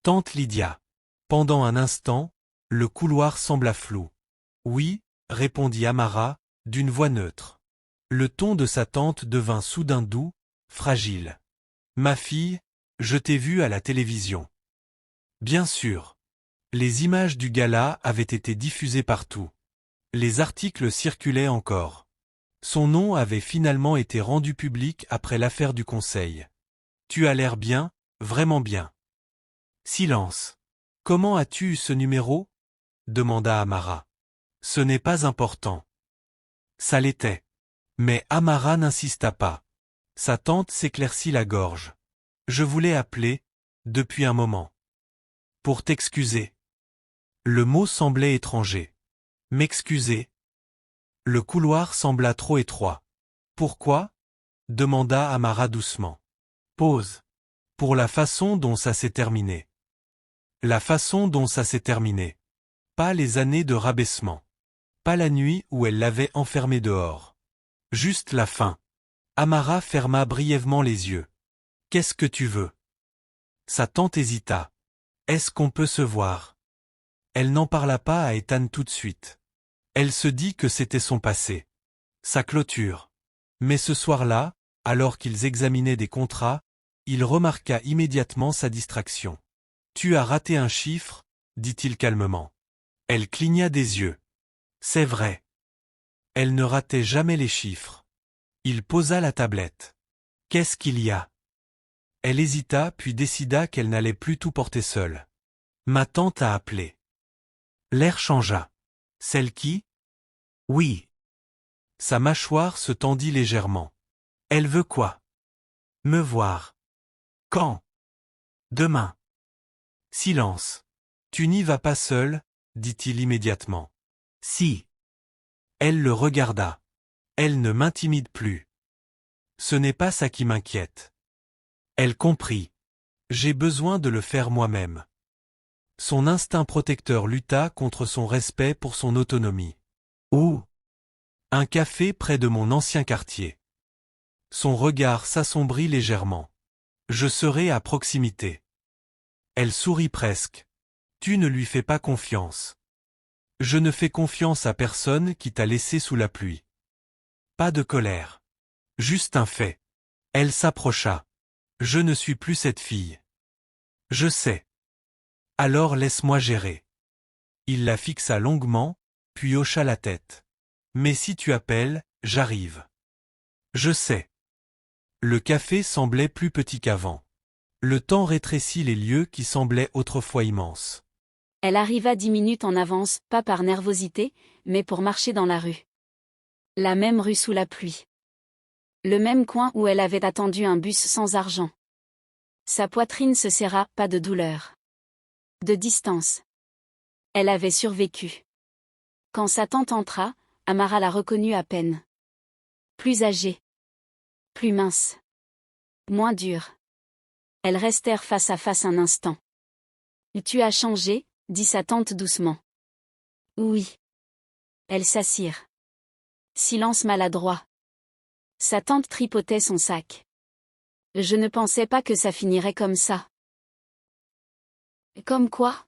Tante Lydia. Pendant un instant, le couloir sembla flou. Oui, répondit Amara, d'une voix neutre. Le ton de sa tante devint soudain doux, fragile. Ma fille, je t'ai vue à la télévision. Bien sûr. Les images du gala avaient été diffusées partout. Les articles circulaient encore. Son nom avait finalement été rendu public après l'affaire du conseil. Tu as l'air bien, vraiment bien. Silence. Comment as-tu eu ce numéro? Demanda Amara. Ce n'est pas important. Ça l'était. Mais Amara n'insista pas. Sa tante s'éclaircit la gorge. Je voulais appeler, depuis un moment. Pour t'excuser. Le mot semblait étranger. M'excuser. Le couloir sembla trop étroit. Pourquoi? Demanda Amara doucement. Pause. Pour la façon dont ça s'est terminé. La façon dont ça s'est terminé. Pas les années de rabaissement. Pas la nuit où elle l'avait enfermé dehors. Juste la fin. Amara ferma brièvement les yeux. Qu'est-ce que tu veux? Sa tante hésita. Est-ce qu'on peut se voir? Elle n'en parla pas à Ethan tout de suite. Elle se dit que c'était son passé. Sa clôture. Mais ce soir-là, alors qu'ils examinaient des contrats, il remarqua immédiatement sa distraction. Tu as raté un chiffre, dit-il calmement. Elle cligna des yeux. C'est vrai. Elle ne ratait jamais les chiffres. Il posa la tablette. Qu'est-ce qu'il y a? Elle hésita puis décida qu'elle n'allait plus tout porter seule. Ma tante a appelé. L'air changea. Celle qui? Oui. Sa mâchoire se tendit légèrement. Elle veut quoi? Me voir. Quand? Demain. Silence. Tu n'y vas pas seul, dit-il immédiatement. Si. Elle le regarda. Elle ne m'intimide plus. Ce n'est pas ça qui m'inquiète. Elle comprit. J'ai besoin de le faire moi-même. Son instinct protecteur lutta contre son respect pour son autonomie. Où? Un café près de mon ancien quartier. Son regard s'assombrit légèrement. Je serai à proximité. Elle sourit presque. Tu ne lui fais pas confiance. Je ne fais confiance à personne qui t'a laissé sous la pluie. Pas de colère. Juste un fait. Elle s'approcha. Je ne suis plus cette fille. Je sais. Alors laisse-moi gérer. Il la fixa longuement, puis hocha la tête. Mais si tu appelles, j'arrive. Je sais. Le café semblait plus petit qu'avant. Le temps rétrécit les lieux qui semblaient autrefois immenses. Elle arriva 10 minutes en avance, pas par nervosité, mais pour marcher dans la rue. La même rue sous la pluie. Le même coin où elle avait attendu un bus sans argent. Sa poitrine se serra, pas de douleur. De distance. Elle avait survécu. Quand sa tante entra, Amara la reconnut à peine. Plus âgée. Plus mince. Moins dure. Elles restèrent face à face un instant. Tu as changé, dit sa tante doucement. Oui. Elles s'assirent. Silence maladroit. Sa tante tripotait son sac. Je ne pensais pas que ça finirait comme ça. Comme quoi?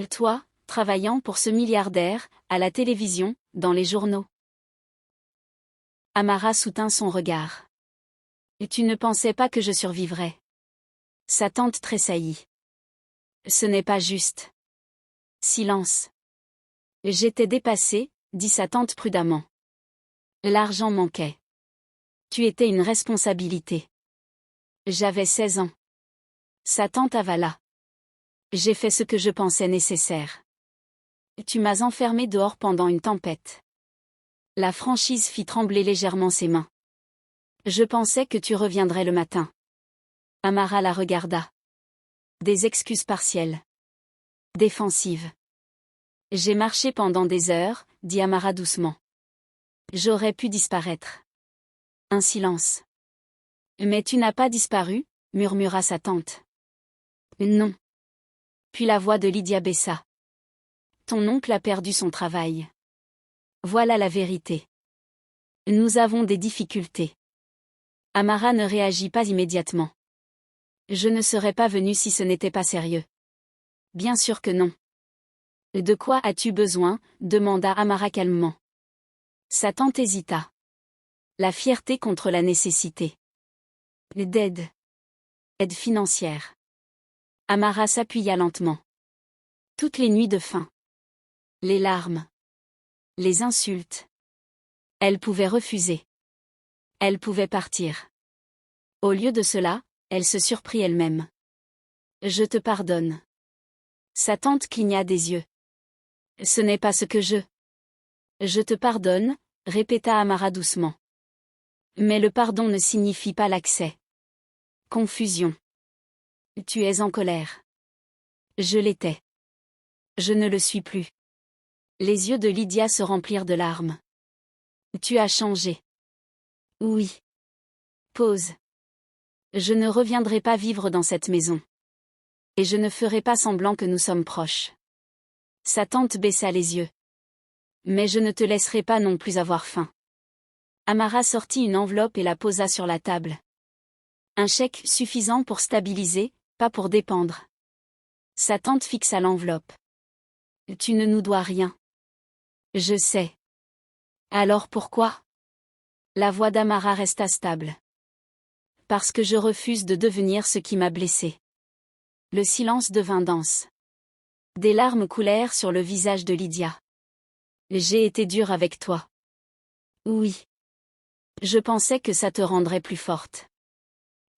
Toi, travaillant pour ce milliardaire, à la télévision, dans les journaux. Amara soutint son regard. Tu ne pensais pas que je survivrais. Sa tante tressaillit. Ce n'est pas juste. Silence. J'étais dépassée, dit sa tante prudemment. L'argent manquait. Tu étais une responsabilité. J'avais 16 ans. Sa tante avala. J'ai fait ce que je pensais nécessaire. Tu m'as enfermé dehors pendant une tempête. La franchise fit trembler légèrement ses mains. Je pensais que tu reviendrais le matin. Amara la regarda. Des excuses partielles. Défensives. J'ai marché pendant des heures, dit Amara doucement. J'aurais pu disparaître. Un silence. Mais tu n'as pas disparu, murmura sa tante. Non. Puis la voix de Lydia baissa. Ton oncle a perdu son travail. Voilà la vérité. Nous avons des difficultés. Amara ne réagit pas immédiatement. Je ne serais pas venue si ce n'était pas sérieux. Bien sûr que non. De quoi as-tu besoin? Demanda Amara calmement. Sa tante hésita. La fierté contre la nécessité. D'aide. Aide financière. Amara s'appuya lentement. Toutes les nuits de faim. Les larmes. Les insultes. Elle pouvait refuser. Elle pouvait partir. Au lieu de cela, elle se surprit elle-même. Je te pardonne. Sa tante cligna des yeux. Ce n'est pas ce que je... Je te pardonne, répéta Amara doucement. Mais le pardon ne signifie pas l'accès. Confusion. Tu es en colère. Je l'étais. Je ne le suis plus. Les yeux de Lydia se remplirent de larmes. Tu as changé. Oui. Pause. Je ne reviendrai pas vivre dans cette maison. Et je ne ferai pas semblant que nous sommes proches. Sa tante baissa les yeux. Mais je ne te laisserai pas non plus avoir faim. Amara sortit une enveloppe et la posa sur la table. Un chèque suffisant pour stabiliser, pas pour dépendre. Sa tante fixa l'enveloppe. Tu ne nous dois rien. Je sais. Alors pourquoi? La voix d'Amara resta stable. Parce que je refuse de devenir ce qui m'a blessée. Le silence devint dense. Des larmes coulèrent sur le visage de Lydia. J'ai été dure avec toi. Oui. Je pensais que ça te rendrait plus forte.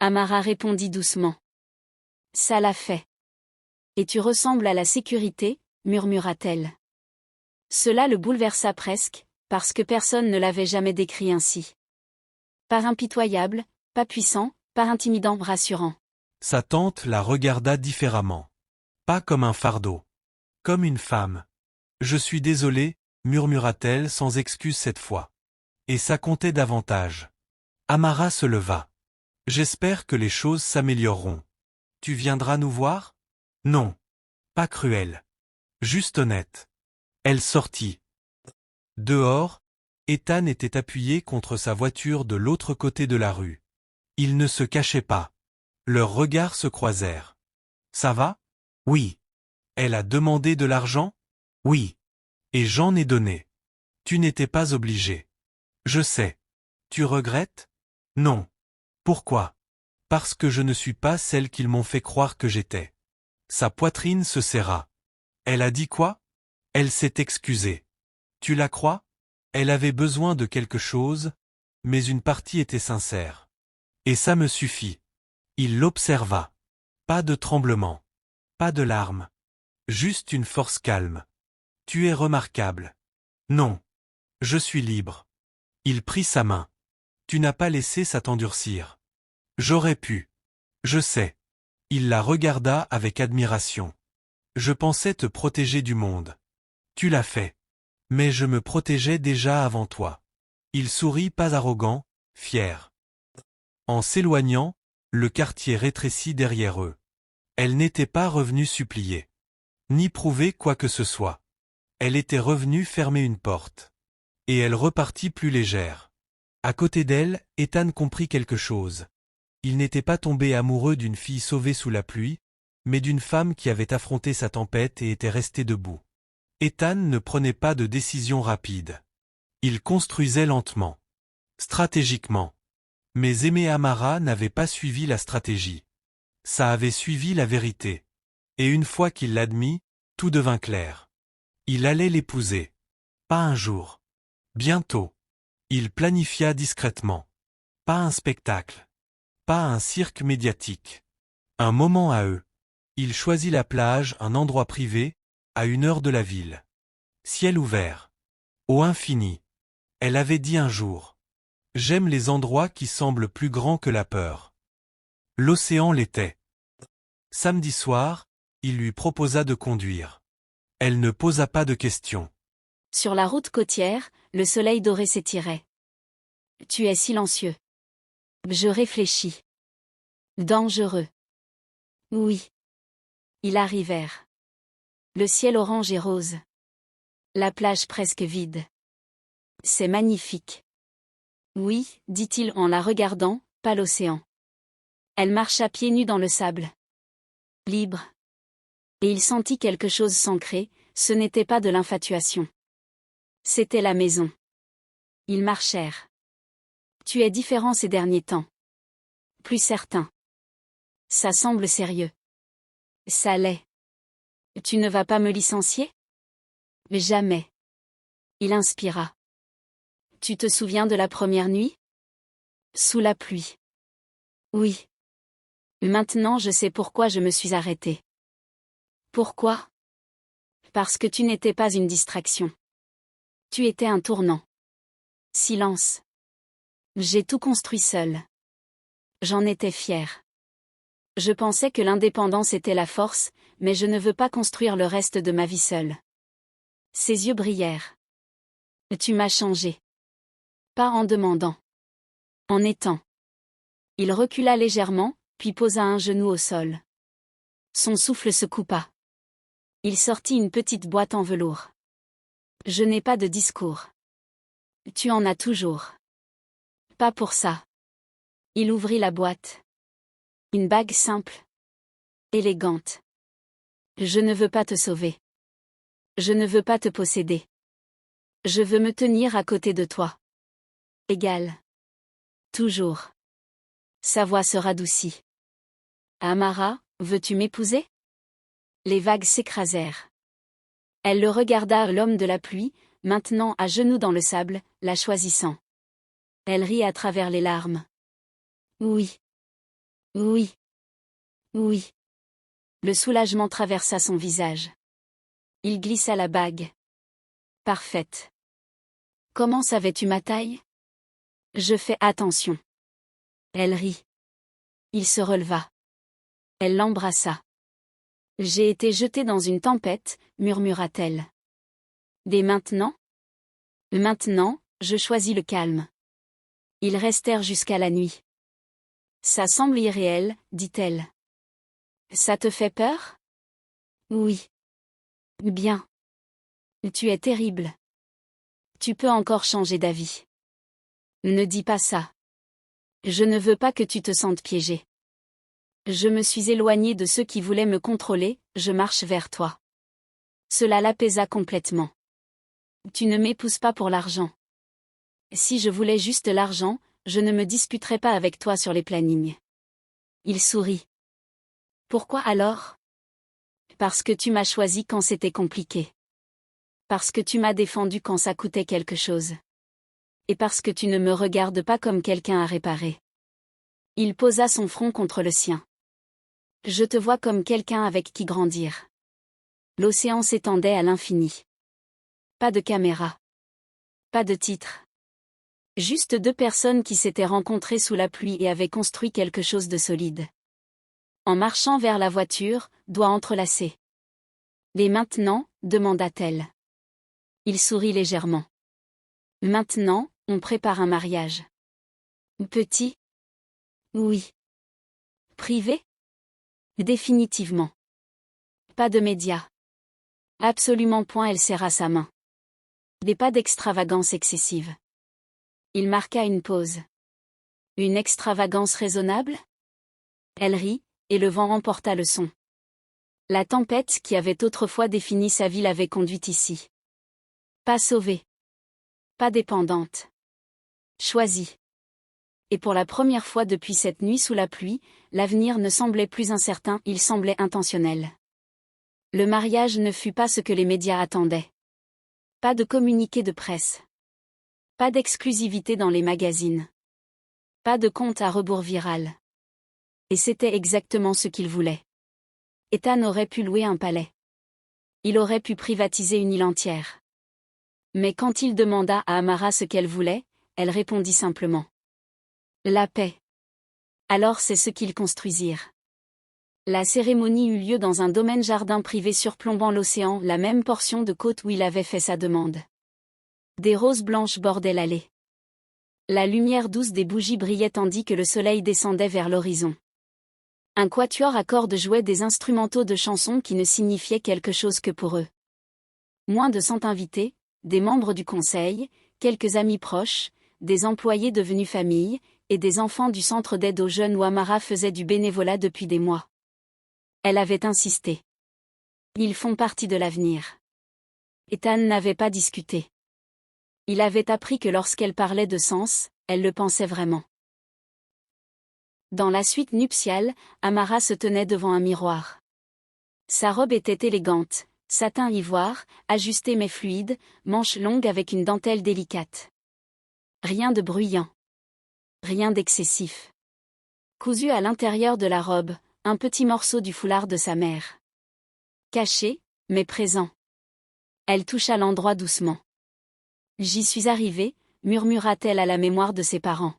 Amara répondit doucement. Ça l'a fait. Et tu ressembles à la sécurité, murmura-t-elle. Cela le bouleversa presque, parce que personne ne l'avait jamais décrit ainsi. Pas impitoyable, pas puissant, pas intimidant, rassurant. Sa tante la regarda différemment. Pas comme un fardeau. Comme une femme. Je suis désolée, murmura-t-elle sans excuse cette fois. Et ça comptait davantage. Amara se leva. J'espère que les choses s'amélioreront. Tu viendras nous voir? Non. Pas cruel. Juste honnête. Elle sortit. Dehors, Ethan était appuyé contre sa voiture de l'autre côté de la rue. Ils ne se cachaient pas. Leurs regards se croisèrent. Ça va? Oui. Elle a demandé de l'argent? Oui. Et j'en ai donné. Tu n'étais pas obligé. Je sais. Tu regrettes? Non. Pourquoi? Parce que je ne suis pas celle qu'ils m'ont fait croire que j'étais. Sa poitrine se serra. Elle a dit quoi? Elle s'est excusée. Tu la crois? Elle avait besoin de quelque chose, mais une partie était sincère. Et ça me suffit. Il l'observa. Pas de tremblement. Pas de larmes. Juste une force calme. Tu es remarquable. Non. Je suis libre. Il prit sa main. Tu n'as pas laissé ça t'endurcir. J'aurais pu. Je sais. Il la regarda avec admiration. Je pensais te protéger du monde. Tu l'as fait. Mais je me protégeais déjà avant toi. Il sourit pas arrogant, fier. En s'éloignant, le quartier rétrécit derrière eux. Elle n'était pas revenue supplier. Ni prouver quoi que ce soit. Elle était revenue fermer une porte. Et elle repartit plus légère. À côté d'elle, Ethan comprit quelque chose. Il n'était pas tombé amoureux d'une fille sauvée sous la pluie, mais d'une femme qui avait affronté sa tempête et était restée debout. Ethan ne prenait pas de décision rapide. Il construisait lentement. Stratégiquement. Mais aimer Amara n'avait pas suivi la stratégie. Ça avait suivi la vérité. Et une fois qu'il l'admit, tout devint clair. Il allait l'épouser. Pas un jour. Bientôt. Il planifia discrètement. Pas un spectacle. Pas un cirque médiatique. Un moment à eux. Il choisit la plage, un endroit privé, à 1 heure de la ville. Ciel ouvert. Au infini. Elle avait dit un jour. J'aime les endroits qui semblent plus grands que la peur. L'océan l'était. Samedi soir, il lui proposa de conduire. Elle ne posa pas de questions. Sur la route côtière, le soleil doré s'étirait. Tu es silencieux. Je réfléchis. Dangereux. Oui. Ils arrivèrent. Le ciel orange et rose. La plage presque vide. C'est magnifique. Oui, dit-il en la regardant, pas l'océan. Elle marcha pieds nus dans le sable. Libre. Et il sentit quelque chose s'ancrer, ce n'était pas de l'infatuation. C'était la maison. Ils marchèrent. Tu es différent ces derniers temps. Plus certain. Ça semble sérieux. Ça l'est. Tu ne vas pas me licencier? Jamais. Il inspira. Tu te souviens de la première nuit? Sous la pluie. Oui. Maintenant je sais pourquoi je me suis arrêtée. Pourquoi? Parce que tu n'étais pas une distraction. Tu étais un tournant. Silence. J'ai tout construit seul. J'en étais fière. Je pensais que l'indépendance était la force, mais je ne veux pas construire le reste de ma vie seule. Ses yeux brillèrent. Tu m'as changé. Pas en demandant. En étant. Il recula légèrement, puis posa un genou au sol. Son souffle se coupa. Il sortit une petite boîte en velours. Je n'ai pas de discours. Tu en as toujours. Pas pour ça. Il ouvrit la boîte. Une bague simple. Élégante. Je ne veux pas te sauver. Je ne veux pas te posséder. Je veux me tenir à côté de toi. Égal. Toujours. Sa voix se radoucit. Amara, veux-tu m'épouser? Les vagues s'écrasèrent. Elle le regarda, l'homme de la pluie, maintenant à genoux dans le sable, la choisissant. Elle rit à travers les larmes. Oui. Oui. Oui. Le soulagement traversa son visage. Il glissa la bague. Parfaite. Comment savais-tu ma taille? Je fais attention. Elle rit. Il se releva. Elle l'embrassa. J'ai été jetée dans une tempête, murmura-t-elle. Dès maintenant? Maintenant, je choisis le calme. Ils restèrent jusqu'à la nuit. Ça semble irréel, dit-elle. Ça te fait peur? Oui. Bien. Tu es terrible. Tu peux encore changer d'avis. Ne dis pas ça. Je ne veux pas que tu te sentes piégé. Je me suis éloignée de ceux qui voulaient me contrôler, je marche vers toi. Cela l'apaisa complètement. Tu ne m'épouses pas pour l'argent. Si je voulais juste l'argent, je ne me disputerais pas avec toi sur les plannings. Il sourit. Pourquoi alors? Parce que tu m'as choisi quand c'était compliqué. Parce que tu m'as défendu quand ça coûtait quelque chose. Et parce que tu ne me regardes pas comme quelqu'un à réparer. Il posa son front contre le sien. Je te vois comme quelqu'un avec qui grandir. L'océan s'étendait à l'infini. Pas de caméra. Pas de titre. Juste 2 personnes qui s'étaient rencontrées sous la pluie et avaient construit quelque chose de solide. En marchant vers la voiture, doigts entrelacés. Et maintenant, demanda-t-elle. Il sourit légèrement. Maintenant, on prépare un mariage. Petit. Oui. Privé? Définitivement. Pas de médias. Absolument point. Elle serra sa main. Et pas d'extravagance excessive. Il marqua une pause. Une extravagance raisonnable? Elle rit, et le vent emporta le son. La tempête qui avait autrefois défini sa vie l'avait conduite ici. Pas sauvée. Pas dépendante. Choisie. Et pour la première fois depuis cette nuit sous la pluie, l'avenir ne semblait plus incertain, il semblait intentionnel. Le mariage ne fut pas ce que les médias attendaient. Pas de communiqué de presse. Pas d'exclusivité dans les magazines. Pas de compte à rebours viral. Et c'était exactement ce qu'il voulait. Ethan aurait pu louer un palais. Il aurait pu privatiser une île entière. Mais quand il demanda à Amara ce qu'elle voulait, elle répondit simplement. La paix. Alors c'est ce qu'ils construisirent. La cérémonie eut lieu dans un domaine jardin privé surplombant l'océan, la même portion de côte où il avait fait sa demande. Des roses blanches bordaient l'allée. La lumière douce des bougies brillait tandis que le soleil descendait vers l'horizon. Un quatuor à cordes jouait des instrumentaux de chansons qui ne signifiaient quelque chose que pour eux. Moins de 100 invités, des membres du conseil, quelques amis proches, des employés devenus famille, et des enfants du centre d'aide aux jeunes où Amara faisait du bénévolat depuis des mois. Elle avait insisté. Ils font partie de l'avenir. Ethan n'avait pas discuté. Il avait appris que lorsqu'elle parlait de sens, elle le pensait vraiment. Dans la suite nuptiale, Amara se tenait devant un miroir. Sa robe était élégante, satin ivoire, ajustée mais fluide, manches longues avec une dentelle délicate. Rien de bruyant. Rien d'excessif. Cousu à l'intérieur de la robe, un petit morceau du foulard de sa mère. Caché, mais présent. Elle toucha l'endroit doucement. J'y suis arrivée, murmura-t-elle à la mémoire de ses parents.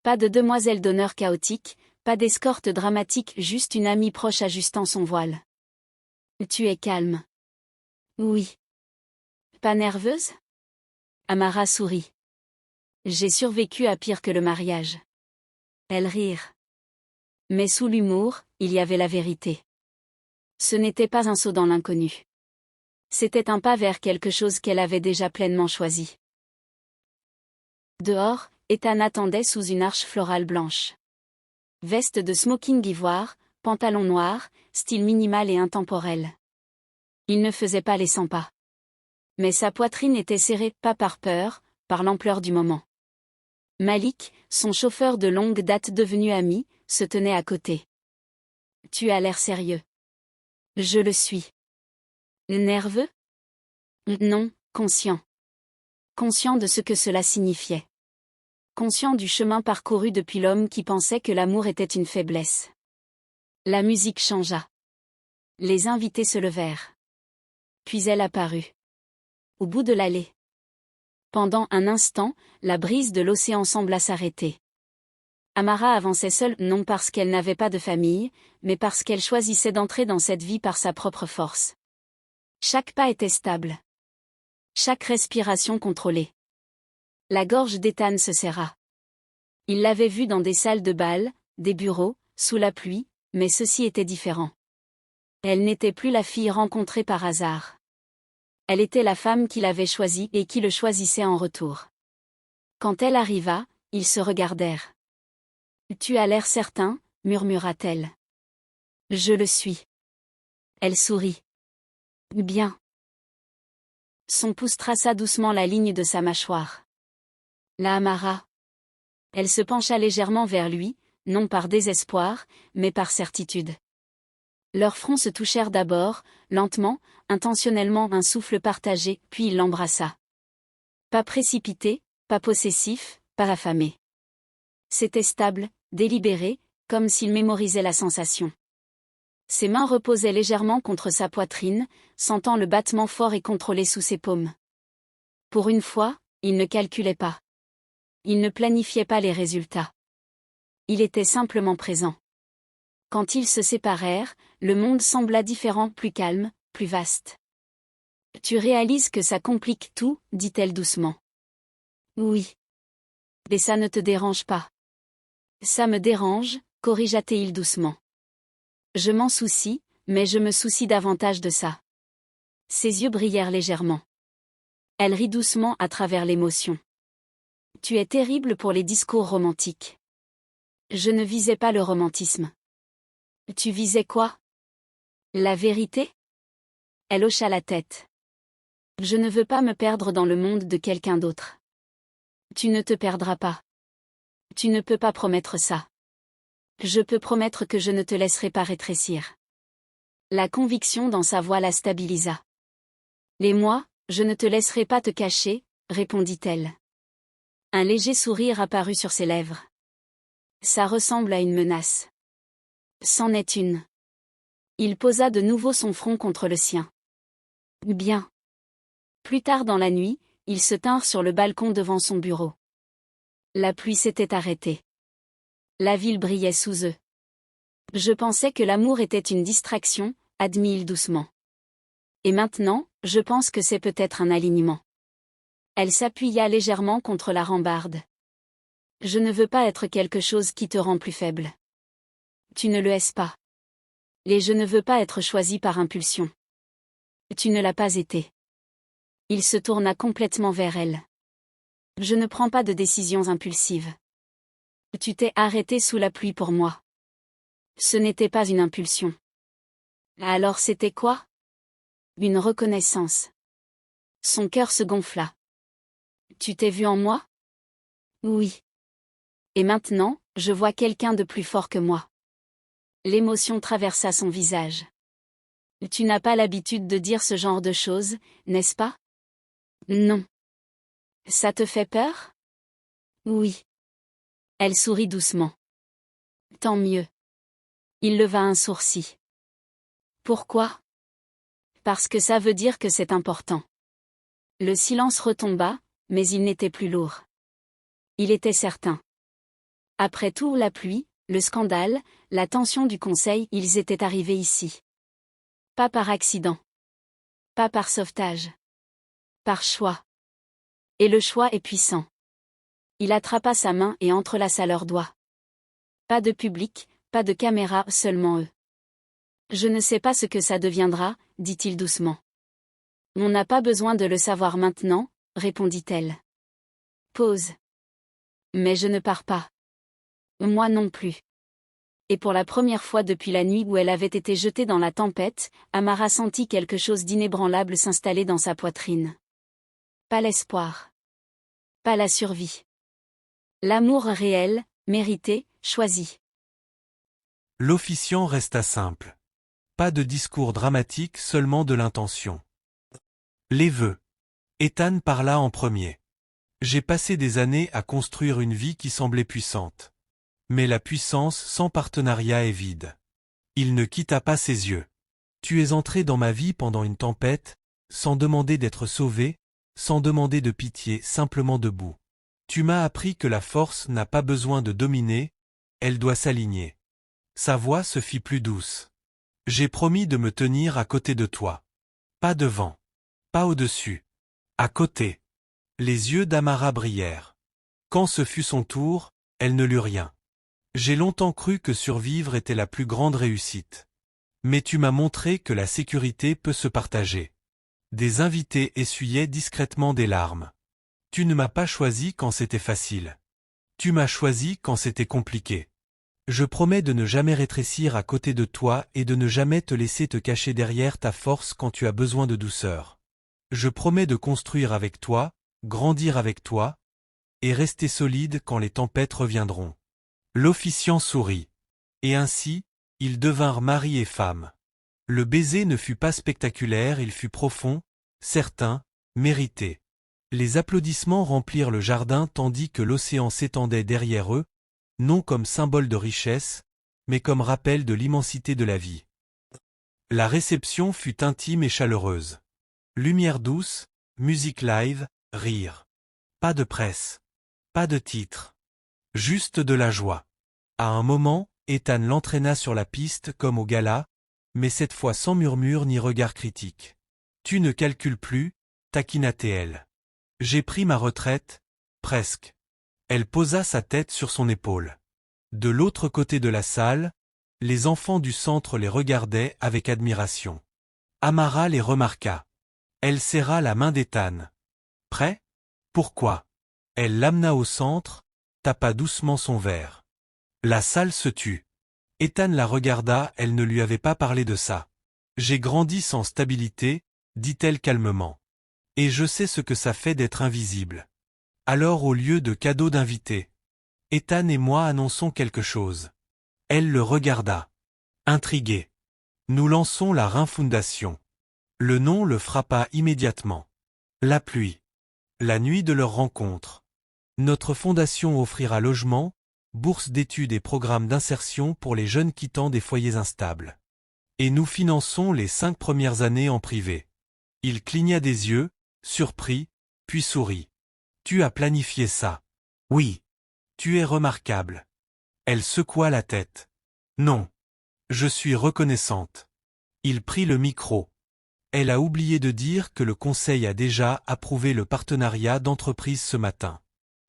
Pas de demoiselle d'honneur chaotique, pas d'escorte dramatique, juste une amie proche ajustant son voile. Tu es calme. Oui. Pas nerveuse? Amara sourit. J'ai survécu à pire que le mariage. Elles rirent. Mais sous l'humour, il y avait la vérité. Ce n'était pas un saut dans l'inconnu. C'était un pas vers quelque chose qu'elle avait déjà pleinement choisi. Dehors, Ethan attendait sous une arche florale blanche. Veste de smoking ivoire, pantalon noir, style minimal et intemporel. Il ne faisait pas les 100 pas. Mais sa poitrine était serrée, pas par peur, par l'ampleur du moment. Malik, son chauffeur de longue date devenu ami, se tenait à côté. Tu as l'air sérieux. Je le suis. Nerveux? Non, conscient. Conscient de ce que cela signifiait. Conscient du chemin parcouru depuis l'homme qui pensait que l'amour était une faiblesse. La musique changea. Les invités se levèrent. Puis elle apparut. Au bout de l'allée. Pendant un instant, la brise de l'océan sembla s'arrêter. Amara avançait seule non parce qu'elle n'avait pas de famille, mais parce qu'elle choisissait d'entrer dans cette vie par sa propre force. Chaque pas était stable. Chaque respiration contrôlée. La gorge d'Ethan se serra. Il l'avait vue dans des salles de bal, des bureaux, sous la pluie, mais ceci était différent. Elle n'était plus la fille rencontrée par hasard. Elle était la femme qu'il avait choisie et qui le choisissait en retour. Quand elle arriva, ils se regardèrent. « Tu as l'air certain », murmura-t-elle. « Je le suis. » Elle sourit. « Bien. » Son pouce traça doucement la ligne de sa mâchoire. La Amara. Elle se pencha légèrement vers lui, non par désespoir, mais par certitude. Leurs fronts se touchèrent d'abord, lentement, intentionnellement, un souffle partagé, puis il l'embrassa. Pas précipité, pas possessif, pas affamé. C'était stable, délibéré, comme s'il mémorisait la sensation. Ses mains reposaient légèrement contre sa poitrine, sentant le battement fort et contrôlé sous ses paumes. Pour une fois, il ne calculait pas. Il ne planifiait pas les résultats. Il était simplement présent. Quand ils se séparèrent, le monde sembla différent, plus calme, plus vaste. « Tu réalises que ça complique tout », dit-elle doucement. « Oui. Et ça ne te dérange pas. » Ça me dérange, corrigea-t-il doucement. Je m'en soucie, mais je me soucie davantage de ça. Ses yeux brillèrent légèrement. Elle rit doucement à travers l'émotion. Tu es terrible pour les discours romantiques. Je ne visais pas le romantisme. Tu visais quoi? La vérité? Elle hocha la tête. Je ne veux pas me perdre dans le monde de quelqu'un d'autre. Tu ne te perdras pas. Tu ne peux pas promettre ça. Je peux promettre que je ne te laisserai pas rétrécir. La conviction dans sa voix la stabilisa. Et moi, je ne te laisserai pas te cacher, répondit-elle. Un léger sourire apparut sur ses lèvres. Ça ressemble à une menace. C'en est une. Il posa de nouveau son front contre le sien. Bien. Plus tard dans la nuit, ils se tinrent sur le balcon devant son bureau. La pluie s'était arrêtée. La ville brillait sous eux. Je pensais que l'amour était une distraction, admit-il doucement. Et maintenant, je pense que c'est peut-être un alignement. Elle s'appuya légèrement contre la rambarde. Je ne veux pas être quelque chose qui te rend plus faible. Tu ne le es pas. Et je ne veux pas être choisi par impulsion. Tu ne l'as pas été. Il se tourna complètement vers elle. Je ne prends pas de décisions impulsives. Tu t'es arrêté sous la pluie pour moi. Ce n'était pas une impulsion. Alors c'était quoi? Une reconnaissance. Son cœur se gonfla. Tu t'es vu en moi? Oui. Et maintenant, je vois quelqu'un de plus fort que moi. L'émotion traversa son visage. Tu n'as pas l'habitude de dire ce genre de choses, n'est-ce pas? Non. Ça te fait peur? Oui. Elle sourit doucement. Tant mieux. Il leva un sourcil. Pourquoi? Parce que ça veut dire que c'est important. Le silence retomba, mais il n'était plus lourd. Il était certain. Après tout, la pluie, le scandale, la tension du conseil, ils étaient arrivés ici. Pas par accident. Pas par sauvetage. Par choix. Et le choix est puissant. Il attrapa sa main et entrelaça leurs doigts. Pas de public, pas de caméra, seulement eux. Je ne sais pas ce que ça deviendra, dit-il doucement. On n'a pas besoin de le savoir maintenant, répondit-elle. Pause. Mais je ne pars pas. Moi non plus. Et pour la première fois depuis la nuit où elle avait été jetée dans la tempête, Amara sentit quelque chose d'inébranlable s'installer dans sa poitrine. Pas l'espoir. Pas la survie. L'amour réel, mérité, choisi. L'officiant resta simple. Pas de discours dramatique, seulement de l'intention. Les vœux. Ethan parla en premier. J'ai passé des années à construire une vie qui semblait puissante. Mais la puissance sans partenariat est vide. Il ne quitta pas ses yeux. Tu es entré dans ma vie pendant une tempête, sans demander d'être sauvé, sans demander de pitié, simplement debout. Tu m'as appris que la force n'a pas besoin de dominer, elle doit s'aligner. Sa voix se fit plus douce. J'ai promis de me tenir à côté de toi. Pas devant. Pas au-dessus. À côté. Les yeux d'Amara brillèrent. Quand ce fut son tour, elle ne lut rien. J'ai longtemps cru que survivre était la plus grande réussite. Mais tu m'as montré que la sécurité peut se partager. Des invités essuyaient discrètement des larmes. Tu ne m'as pas choisi quand c'était facile. Tu m'as choisi quand c'était compliqué. Je promets de ne jamais rétrécir à côté de toi et de ne jamais te laisser te cacher derrière ta force quand tu as besoin de douceur. Je promets de construire avec toi, grandir avec toi, et rester solide quand les tempêtes reviendront. L'officiant sourit. Et ainsi, ils devinrent mari et femme. Le baiser ne fut pas spectaculaire, il fut profond, certain, mérité. Les applaudissements remplirent le jardin tandis que l'océan s'étendait derrière eux, non comme symbole de richesse, mais comme rappel de l'immensité de la vie. La réception fut intime et chaleureuse. Lumière douce, musique live, rire. Pas de presse. Pas de titre. Juste de la joie. À un moment, Ethan l'entraîna sur la piste comme au gala, mais cette fois sans murmure ni regard critique. Tu ne calcules plus, taquina-t-elle. J'ai pris ma retraite, presque. Elle posa sa tête sur son épaule. De l'autre côté de la salle, les enfants du centre les regardaient avec admiration. Amara les remarqua. Elle serra la main d'Ethan. Prêt? Pourquoi? Elle l'amena au centre, tapa doucement son verre. La salle se tut. Ethan la regarda, elle ne lui avait pas parlé de ça. J'ai grandi sans stabilité, dit-elle calmement. Et je sais ce que ça fait d'être invisible. Alors au lieu de cadeau d'invité, Ethan et moi annonçons quelque chose. Elle le regarda. Intriguée. Nous lançons la Rhin Foundation. Le nom le frappa immédiatement. La pluie. La nuit de leur rencontre. Notre fondation offrira logement, bourse d'études et programmes d'insertion pour les jeunes quittant des foyers instables. Et nous finançons les 5 premières années en privé. Il cligna des yeux, surpris, puis sourit. Tu as planifié ça. Oui. Tu es remarquable. Elle secoua la tête. Non. Je suis reconnaissante. Il prit le micro. Elle a oublié de dire que le conseil a déjà approuvé le partenariat d'entreprise ce matin.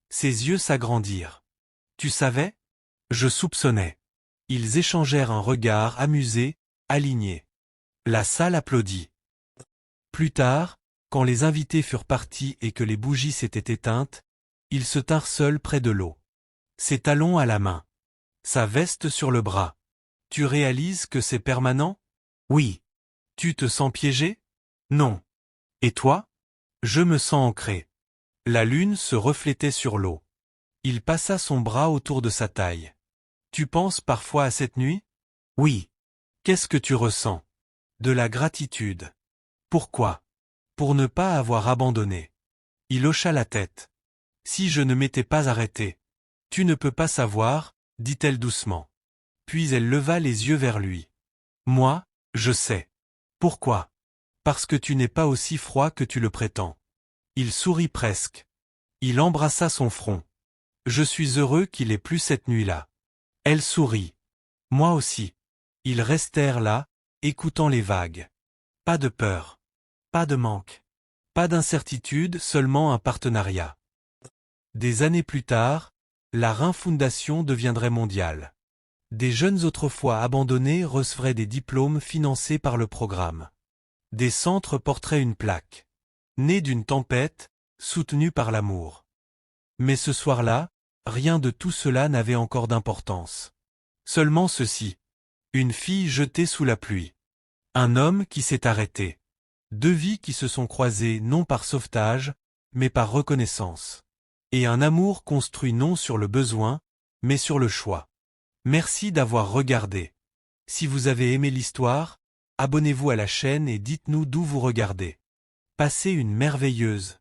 Ses yeux s'agrandirent. Tu savais? Je soupçonnais. Ils échangèrent un regard amusé, aligné. La salle applaudit. Plus tard, quand les invités furent partis et que les bougies s'étaient éteintes, ils se tinrent seuls près de l'eau. Ses talons à la main. Sa veste sur le bras. Tu réalises que c'est permanent? Oui. Tu te sens piégé? Non. Et toi? Je me sens ancré. La lune se reflétait sur l'eau. Il passa son bras autour de sa taille. Tu penses parfois à cette nuit? Oui. Qu'est-ce que tu ressens? De la gratitude. Pourquoi? Pour ne pas avoir abandonné. Il hocha la tête. Si je ne m'étais pas arrêté. Tu ne peux pas savoir, dit-elle doucement. Puis elle leva les yeux vers lui. Moi, je sais. Pourquoi? Parce que tu n'es pas aussi froid que tu le prétends. Il sourit presque. Il embrassa son front. Je suis heureux qu'il ait plu cette nuit-là. Elle sourit. Moi aussi. Ils restèrent là, écoutant les vagues. Pas de peur. Pas de manque. Pas d'incertitude, seulement un partenariat. Des années plus tard, la Rhin Foundation deviendrait mondiale. Des jeunes autrefois abandonnés recevraient des diplômes financés par le programme. Des centres porteraient une plaque. Née d'une tempête, soutenue par l'amour. Mais ce soir-là, rien de tout cela n'avait encore d'importance. Seulement ceci. Une fille jetée sous la pluie. Un homme qui s'est arrêté. 2 vies qui se sont croisées non par sauvetage, mais par reconnaissance. Et un amour construit non sur le besoin, mais sur le choix. Merci d'avoir regardé. Si vous avez aimé l'histoire, abonnez-vous à la chaîne et dites-nous d'où vous regardez. Passez une merveilleuse